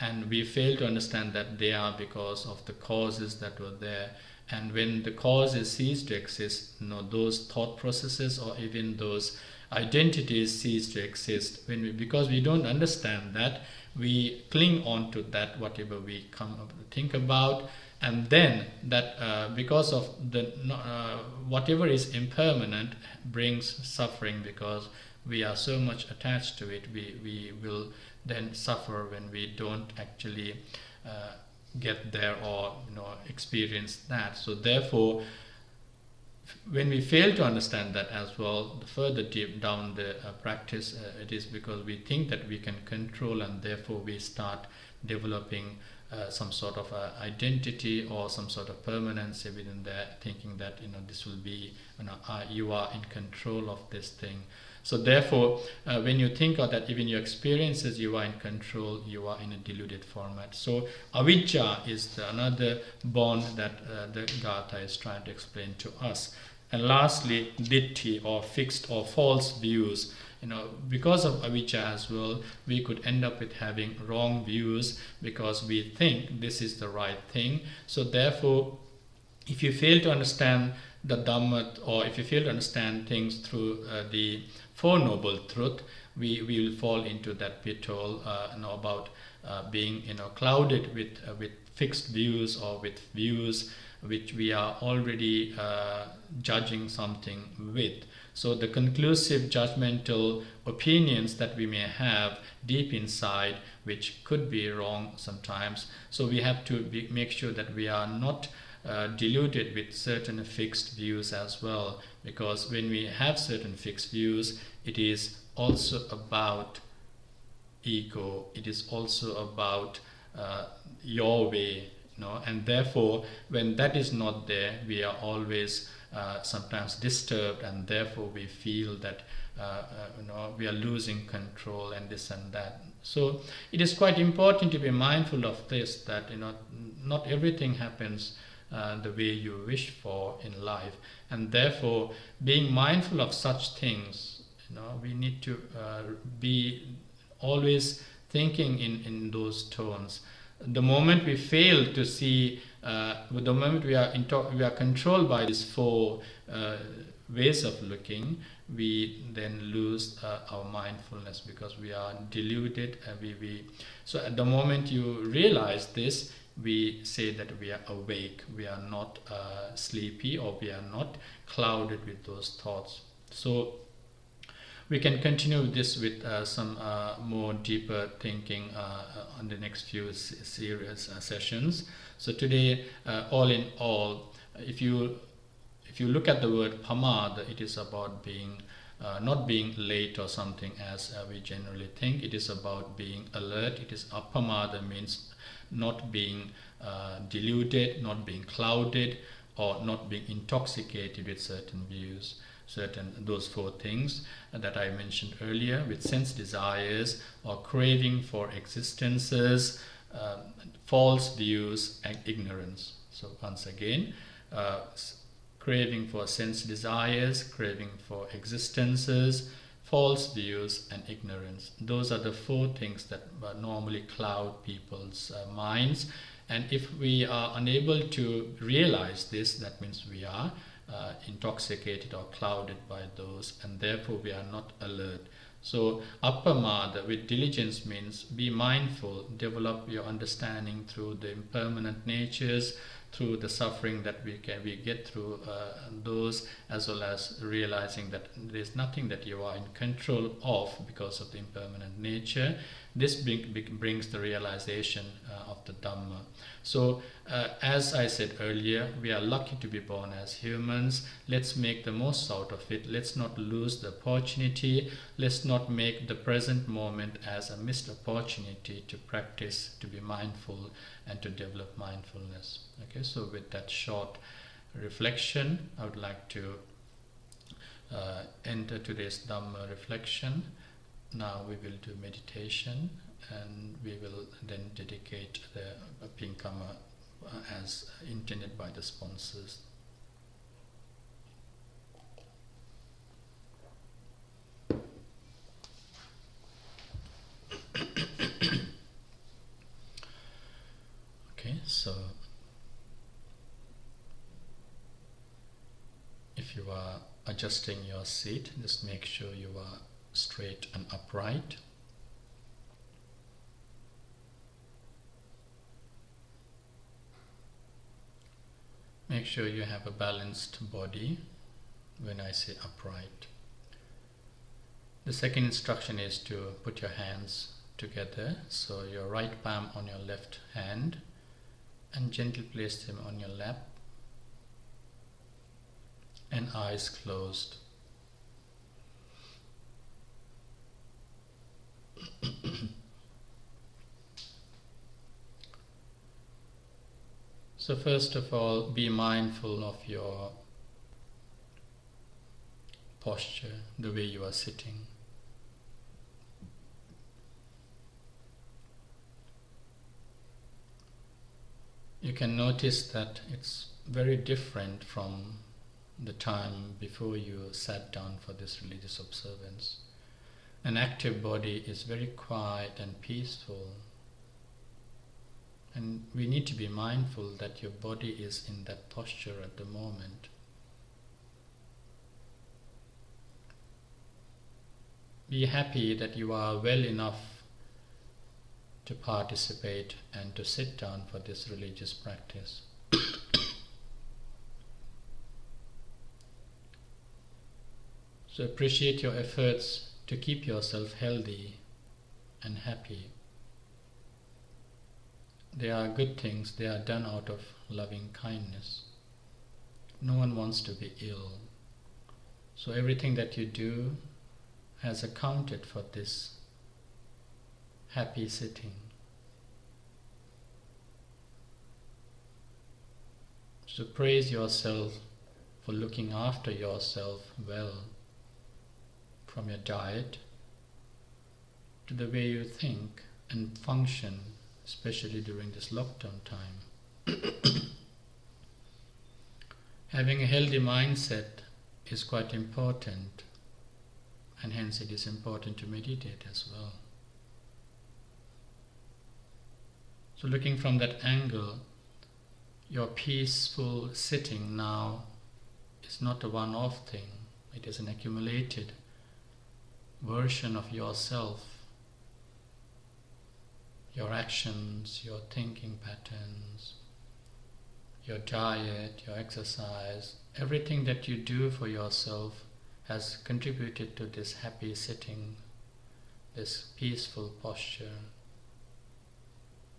and we fail to understand that they are because of the causes that were there. And when the causes cease to exist, those thought processes or even those identities cease to exist. Because we don't understand that, we cling on to that, whatever we come up to think about, and then that because of the whatever is impermanent brings suffering, because we are so much attached to it. We will then suffer when we don't actually get there or experience that. So therefore, when we fail to understand that as well, the further deep down the practice, it is because we think that we can control, and therefore we start developing some sort of identity or some sort of permanency within there, thinking that this will be, you are in control of this thing. So therefore, when you think of that, even your experiences, you are in control, you are in a deluded format. So avijja is another bond that the Gatha is trying to explain to us. And lastly, ditthi, or fixed or false views. Because of avijja as well, we could end up with having wrong views, because we think this is the right thing. So therefore, if you fail to understand the Dhamma, or if you fail to understand things through the Four Noble Truth, we will fall into that pitfall about being clouded with fixed views, or with views which we are already judging something with. So the conclusive judgmental opinions that we may have deep inside, which could be wrong sometimes. So we have to make sure that we are not deluded with certain fixed views as well, because when we have certain fixed views, it is also about ego, it is also about your way, and therefore when that is not there, we are always sometimes disturbed, and therefore we feel that we are losing control and this and that. So it is quite important to be mindful of this, that not everything happens the way you wish for in life, and therefore being mindful of such things, we need to be always thinking in those tones. The moment we fail to see, the moment we are controlled by these four ways of looking, we then lose our mindfulness, because we are deluded. So at the moment you realize this, we say that we are awake, we are not sleepy, or we are not clouded with those thoughts. So we can continue this with some more deeper thinking on the next few series sessions. So today, all in all, if you look at the word pamada, it is about being not being late or something as we generally think. It is about being alert. It is apamada, means not being deluded, not being clouded, or not being intoxicated with certain views, those four things that I mentioned earlier, with sense desires or craving for existences, false views, and ignorance. So once again, craving for sense desires, craving for existences, false views, and ignorance. Those are the four things that normally cloud people's minds. And if we are unable to realize this, that means we are intoxicated or clouded by those, and therefore we are not alert. So appamada with diligence means be mindful, develop your understanding through the impermanent natures, through the suffering that we get through those, as well as realizing that there is nothing that you are in control of because of the impermanent nature. This brings the realization of the Dhamma. So as I said earlier, we are lucky to be born as humans. Let's make the most out of it. Let's not lose the opportunity. Let's not make the present moment as a missed opportunity to practice, to be mindful, and to develop mindfulness. Okay, so with that short reflection, I would like to enter today's Dhamma reflection. Now we will do meditation, and we will then dedicate the Pinkama as intended by the sponsors. Okay, so if If you are adjusting your seat, just make sure you are straight and upright. Make sure you have a balanced body when I say upright. The second instruction is to put your hands together, so your right palm on your left hand and gently place them on your lap and eyes closed. So first of all, be mindful of your posture, the way you are sitting. You can notice that it's very different from the time before you sat down for this religious observance. An active body is very quiet and peaceful. And we need to be mindful that your body is in that posture at the moment. Be happy that you are well enough to participate and to sit down for this religious practice. So appreciate your efforts to keep yourself healthy and happy. They are good things, they are done out of loving kindness. No one wants to be ill. So everything that you do has accounted for this happy sitting. So praise yourself for looking after yourself well, from your diet to the way you think and function, especially during this lockdown time. Having a healthy mindset is quite important, and hence it is important to meditate as well. So looking from that angle, your peaceful sitting now is not a one-off thing. It is an accumulated version of yourself, your actions, your thinking patterns, your diet, your exercise, everything that you do for yourself has contributed to this happy sitting, this peaceful posture.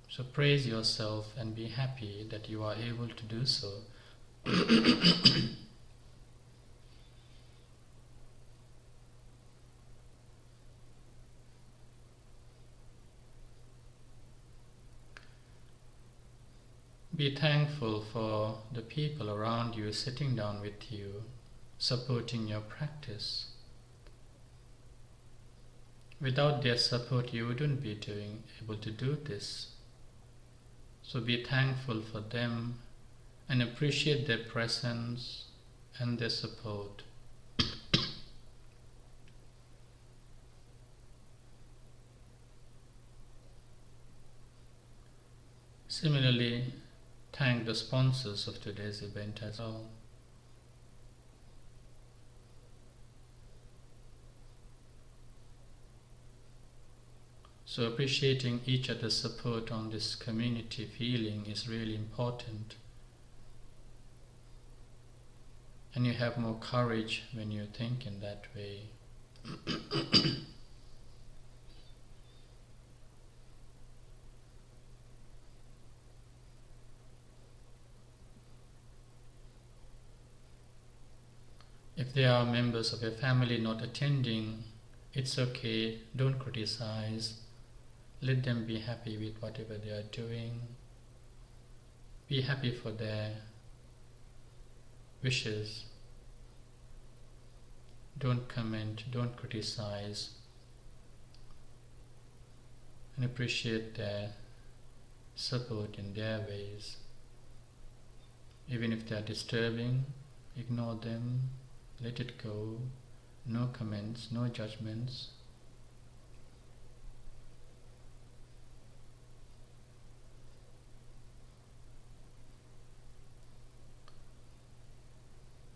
So praise yourself and be happy that you are able to do so. Be thankful for the people around you sitting down with you, supporting your practice. Without their support, you wouldn't be able to do this. So be thankful for them and appreciate their presence and their support. Similarly, thank the sponsors of today's event as well. So appreciating each other's support on this community feeling is really important. And you have more courage when you think in that way. If there are members of your family not attending, it's okay, don't criticize. Let them be happy with whatever they are doing. Be happy for their wishes. Don't comment, don't criticize. And appreciate their support in their ways. Even if they are disturbing, ignore them, let it go. No comments, no judgments.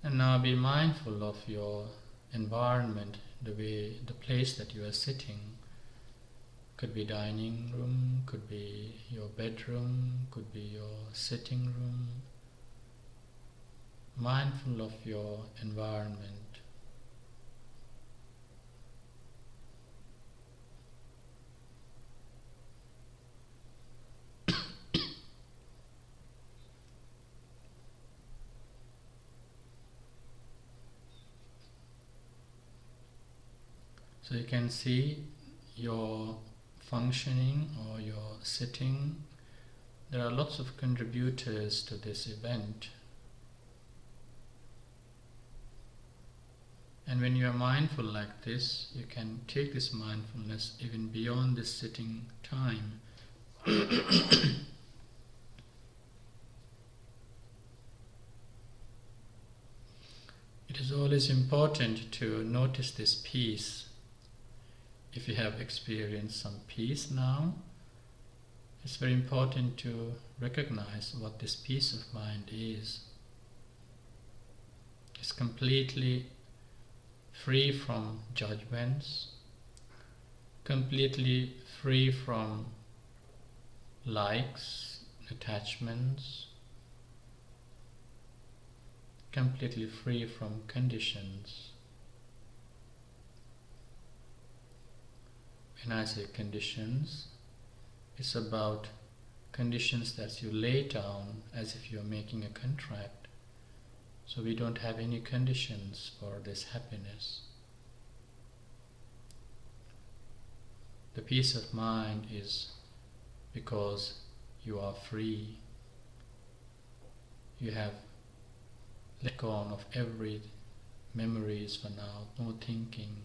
And Now be mindful of your environment, the place that you are sitting. Could be dining room, could be your bedroom, could be your sitting room. Mindful of your environment. So you can see your functioning or your sitting. There are lots of contributors to this event. And when you are mindful like this, you can take this mindfulness even beyond this sitting time. It is always important to notice this peace. If you have experienced some peace now, it's very important to recognize what this peace of mind is. It's completely free from judgments, completely free from likes, attachments, completely free from conditions. When I say conditions, it's about conditions that you lay down as if you're making a contract. So we don't have any conditions for this happiness. The peace of mind is because you are free. You have let go of every memories for now, no thinking,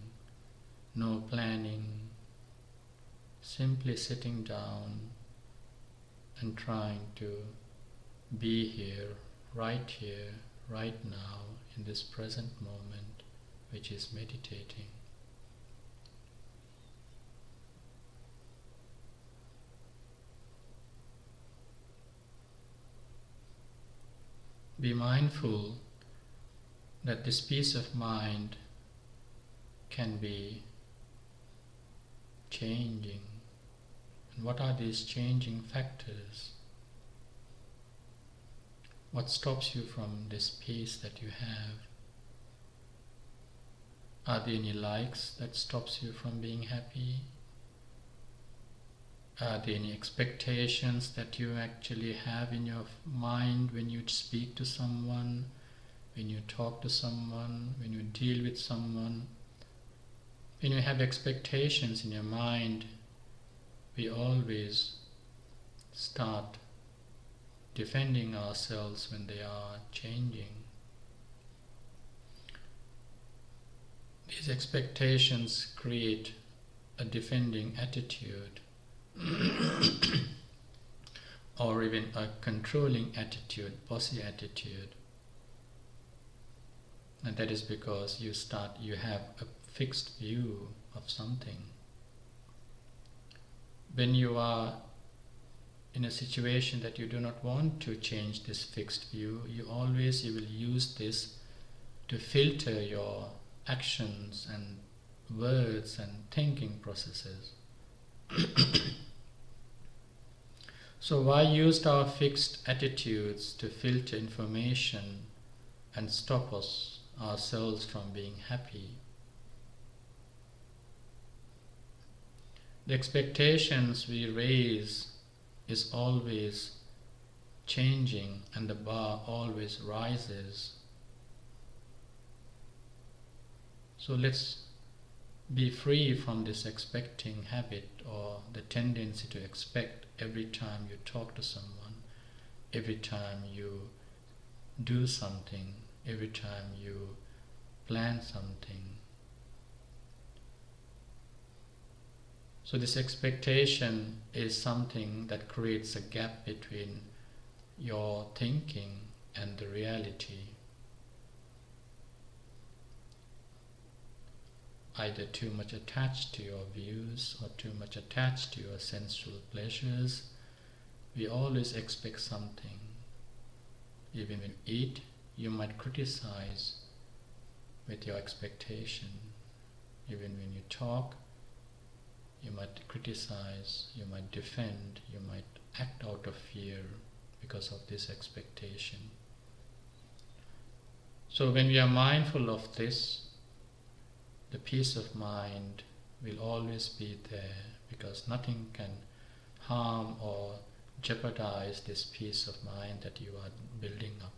no planning, simply sitting down and trying to be here, right now, in this present moment, which is meditating. Be mindful that this peace of mind can be changing. And what are these changing factors? What stops you from this peace that you have? Are there any likes that stops you from being happy? Are there any expectations that you actually have in your mind when you speak to someone, when you talk to someone, when you deal with someone? When you have expectations in your mind, we always start defending ourselves when they are changing. These expectations create a defending attitude or even a controlling attitude, bossy attitude. And that is because you have a fixed view of something. When you are in a situation that you do not want to change this fixed view, you will use this to filter your actions and words and thinking processes. So why use our fixed attitudes to filter information and stop ourselves from being happy? The expectations we raise is always changing and the bar always rises. So let's be free from this expecting habit or the tendency to expect every time you talk to someone, every time you do something, every time you plan something. So this expectation is something that creates a gap between your thinking and the reality. Either too much attached to your views or too much attached to your sensual pleasures. We always expect something. Even when you eat, you might criticize with your expectation. Even when you talk, you might criticize, you might defend, you might act out of fear because of this expectation. So when we are mindful of this, the peace of mind will always be there, because nothing can harm or jeopardize this peace of mind that you are building up.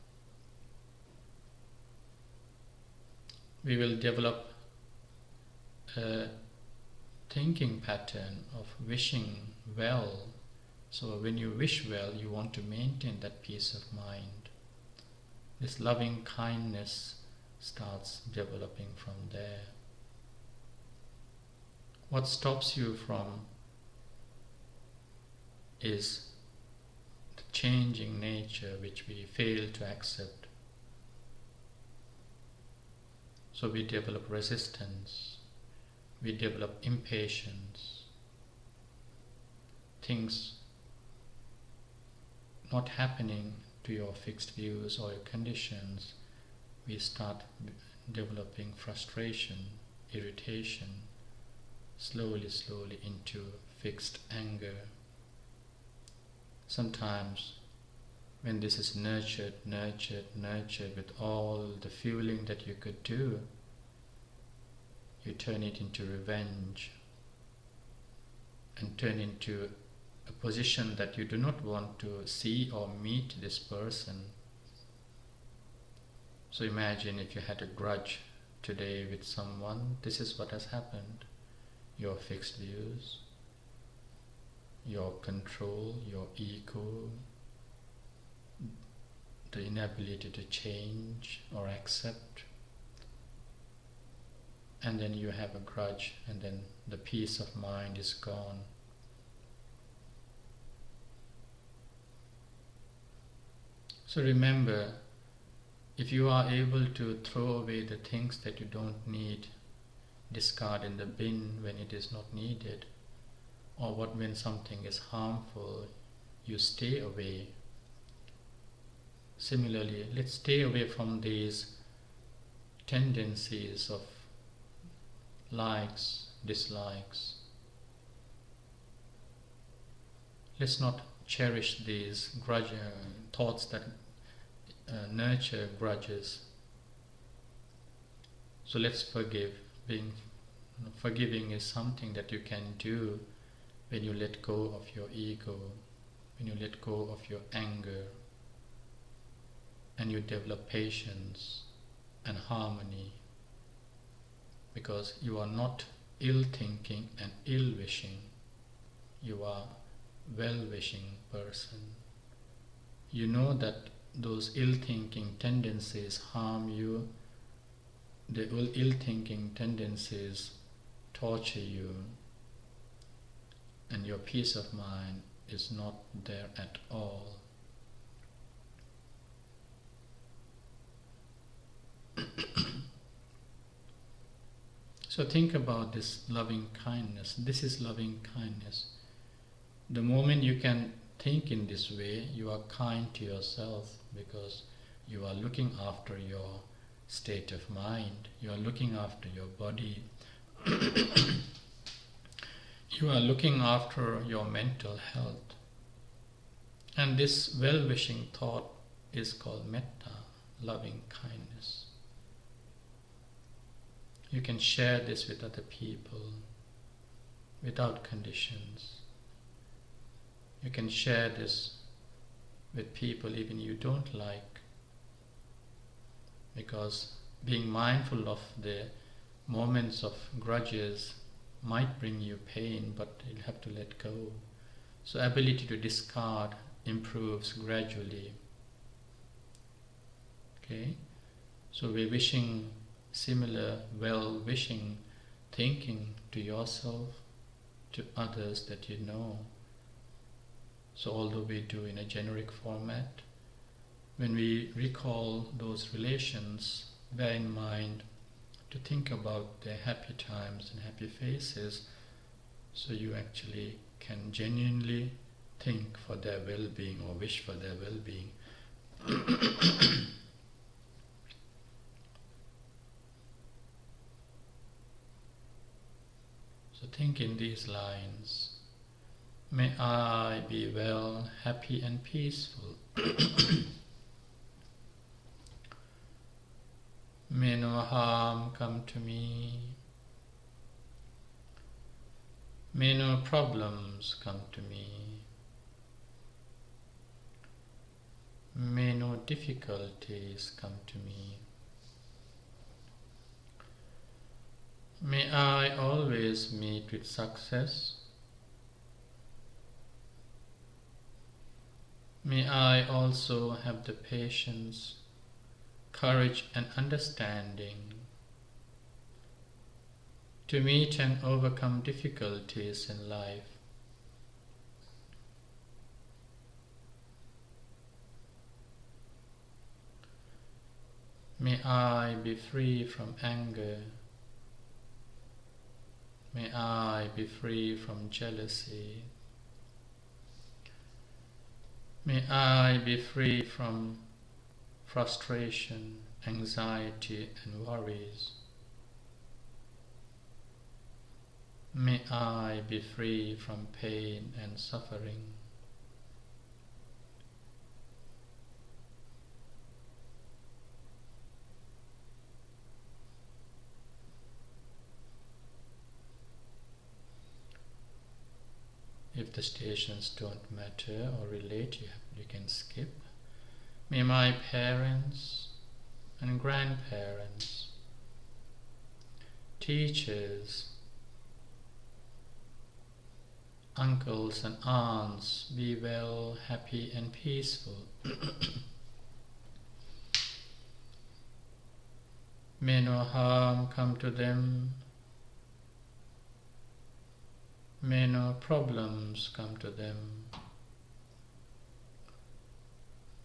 We will develop a thinking pattern of wishing well. So when you wish well, you want to maintain that peace of mind. This loving kindness starts developing from there. What stops you from is the changing nature which we fail to accept. So we develop resistance, we develop impatience, things not happening to your fixed views or your conditions, we start developing frustration, irritation, slowly into fixed anger. Sometimes when this is nurtured with all the fueling that you could do, you turn it into revenge and turn into a position that you do not want to see or meet this person. So imagine if you had a grudge today with someone, this is what has happened. Your fixed views, your control, your ego, the inability to change or accept, and then you have a grudge, and then the peace of mind is gone. So remember, if you are able to throw away the things that you don't need, discard in the bin when it is not needed, or when something is harmful, you stay away. Similarly, let's stay away from these tendencies of likes, dislikes. Let's not cherish these thoughts that nurture grudges. So let's forgive. Forgiving is something that you can do when you let go of your ego, when you let go of your anger, and you develop patience and harmony, because you are not ill-thinking and ill-wishing, you are well-wishing person. You know that those ill-thinking tendencies harm you, the ill-thinking tendencies torture you, and your peace of mind is not there at all. So think about this loving kindness. This is loving kindness. The moment you can think in this way, you are kind to yourself, because you are looking after your state of mind, you are looking after your body, you are looking after your mental health. And this well-wishing thought is called metta, loving kindness. You can share this with other people without conditions. You can share this with people even you don't like, because being mindful of the moments of grudges might bring you pain, but you'll have to let go. So ability to discard improves gradually. Okay? So we're wishing similar well-wishing thinking to yourself, to others that you know. So although we do in a generic format, when we recall those relations, bear in mind to think about their happy times and happy faces, so you actually can genuinely think for their well-being or wish for their well-being. think in these lines. May I be well, happy and peaceful. May no harm come to me. May no problems come to me. May no difficulties come to me. May I always meet with success. May I also have the patience, courage and understanding to meet and overcome difficulties in life. May I be free from anger. May I be free from jealousy. May I be free from frustration, anxiety and worries. May I be free from pain and suffering. If the stations don't matter or relate, you can skip. May my parents and grandparents, teachers, uncles and aunts be well, happy and peaceful. May no harm come to them. May no problems come to them.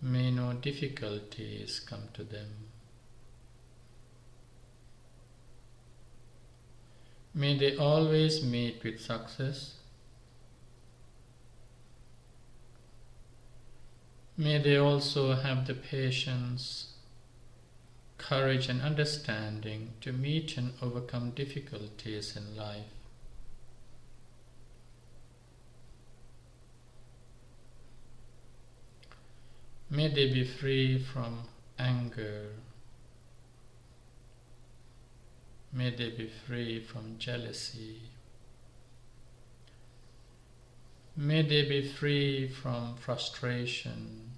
May no difficulties come to them. May they always meet with success. May they also have the patience, courage and understanding to meet and overcome difficulties in life. May they be free from anger. May they be free from jealousy. May they be free from frustration,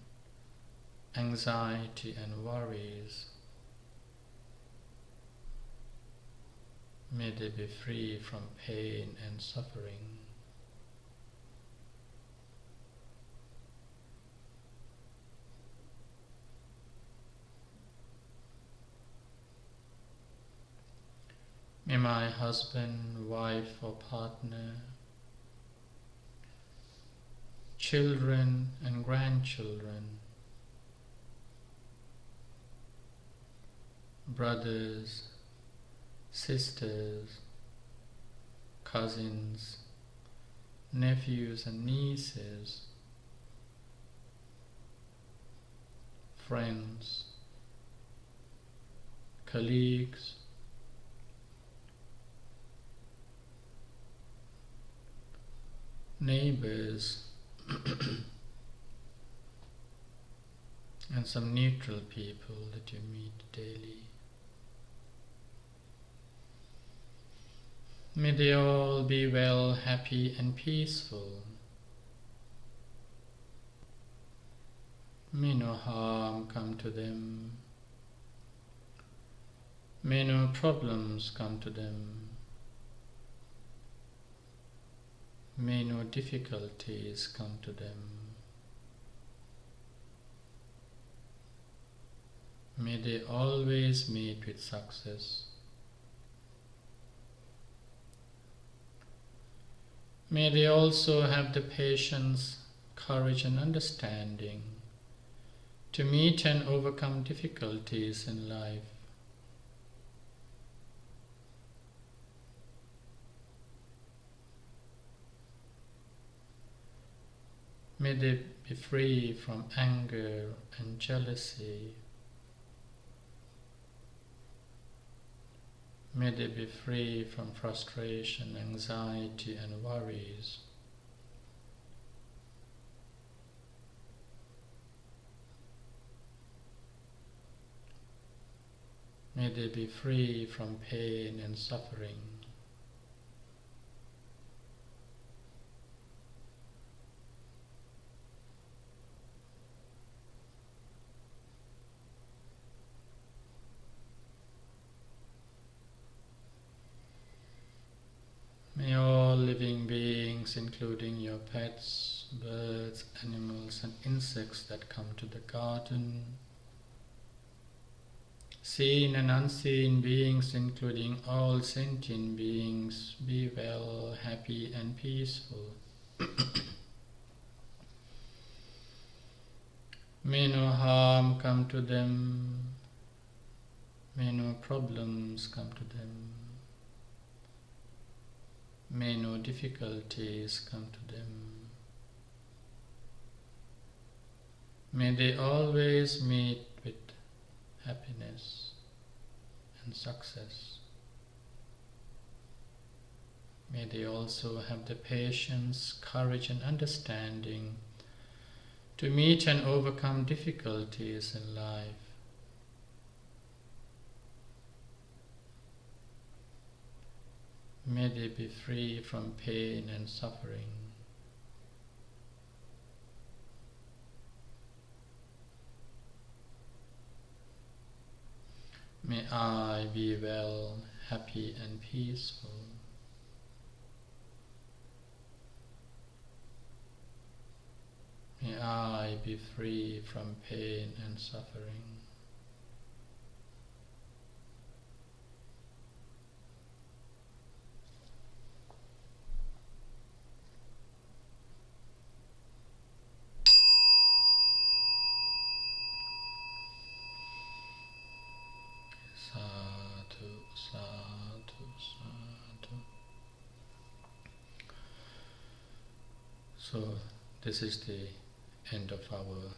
anxiety and worries. May they be free from pain and suffering. May my husband, wife or partner, children and grandchildren, brothers, sisters, cousins, nephews and nieces, friends, colleagues, neighbors, and some neutral people that you meet daily. May they all be well, happy and peaceful. May no harm come to them. May no problems come to them. May no difficulties come to them. May they always meet with success. May they also have the patience, courage and understanding to meet and overcome difficulties in life. May they be free from anger and jealousy. May they be free from frustration, anxiety and worries. May they be free from pain and suffering. May all living beings, including your pets, birds, animals and insects that come to the garden, seen and unseen beings, including all sentient beings, be well, happy and peaceful. May no harm come to them, may no problems come to them, may no difficulties come to them. May they always meet with happiness and success. May they also have the patience, courage and understanding to meet and overcome difficulties in life. May they be free from pain and suffering. May I be well, happy and peaceful. May I be free from pain and suffering. Sadhu, sadhu, sadhu. So this is the end of our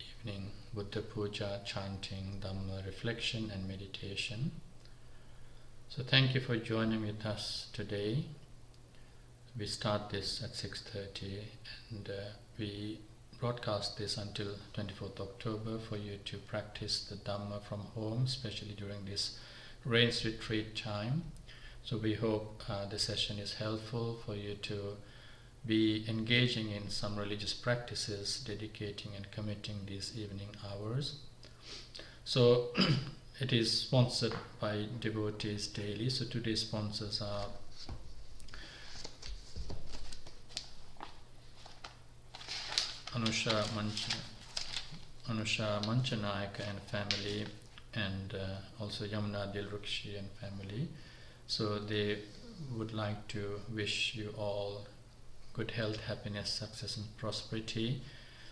evening Buddha Puja, chanting, Dhamma, reflection and meditation. So thank you for joining with us today. We start this at 6:30 and we broadcast this until 24th October for you to practice the Dhamma from home, especially during this rains retreat time. So we hope the session is helpful for you to be engaging in some religious practices, dedicating and committing these evening hours. So it is sponsored by devotees daily. So today's sponsors are Anusha Manchanayaka and family, and also Yamuna Dilrukshi and family. So they would like to wish you all good health, happiness, success and prosperity.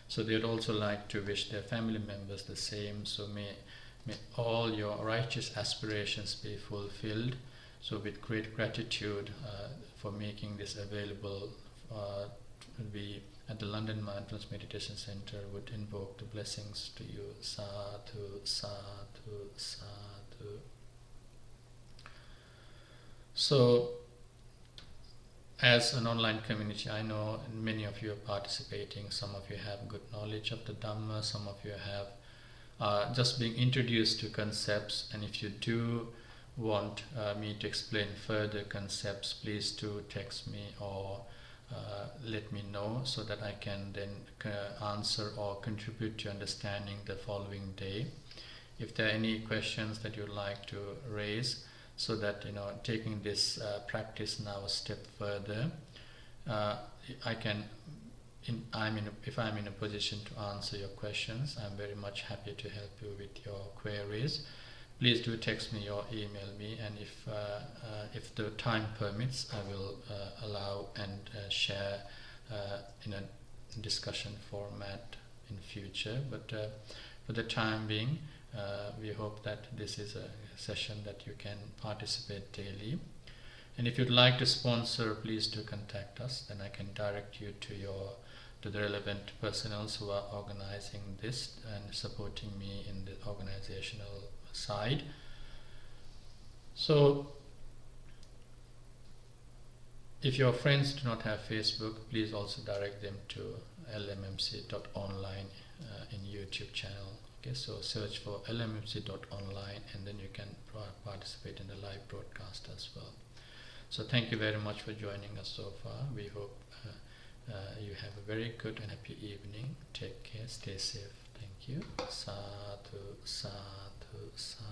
So they would also like to wish their family members the same. So may all your righteous aspirations be fulfilled. So with great gratitude for making this available, we at the London Mindfulness Meditation Center would invoke the blessings to you. Sadhu, sadhu, sadhu. So as an online community, I know many of you are participating. Some of you have good knowledge of the Dhamma. Some of you have just being introduced to concepts. And if you do want me to explain further concepts, please do text me or let me know so that I can then answer or contribute to understanding the following day. If there are any questions that you'd like to raise, so that taking this practice now a step further, if I'm in a position to answer your questions, I'm very much happy to help you with your queries. Please do text me or email me, and if the time permits, I will allow and share in a discussion format in future. But for the time being, we hope that this is a session that you can participate daily. And if you'd like to sponsor, please do contact us. Then I can direct you to the relevant personnel who are organizing this and supporting me in the organizational side. So, if your friends do not have Facebook, please also direct them to lmmc.online in YouTube channel. Okay, so search for lmmc.online and then you can participate in the live broadcast as well. So thank you very much for joining us so far. We hope you have a very good and happy evening. Take care, stay safe. Thank you. Sadhu, sadhu, sadhu.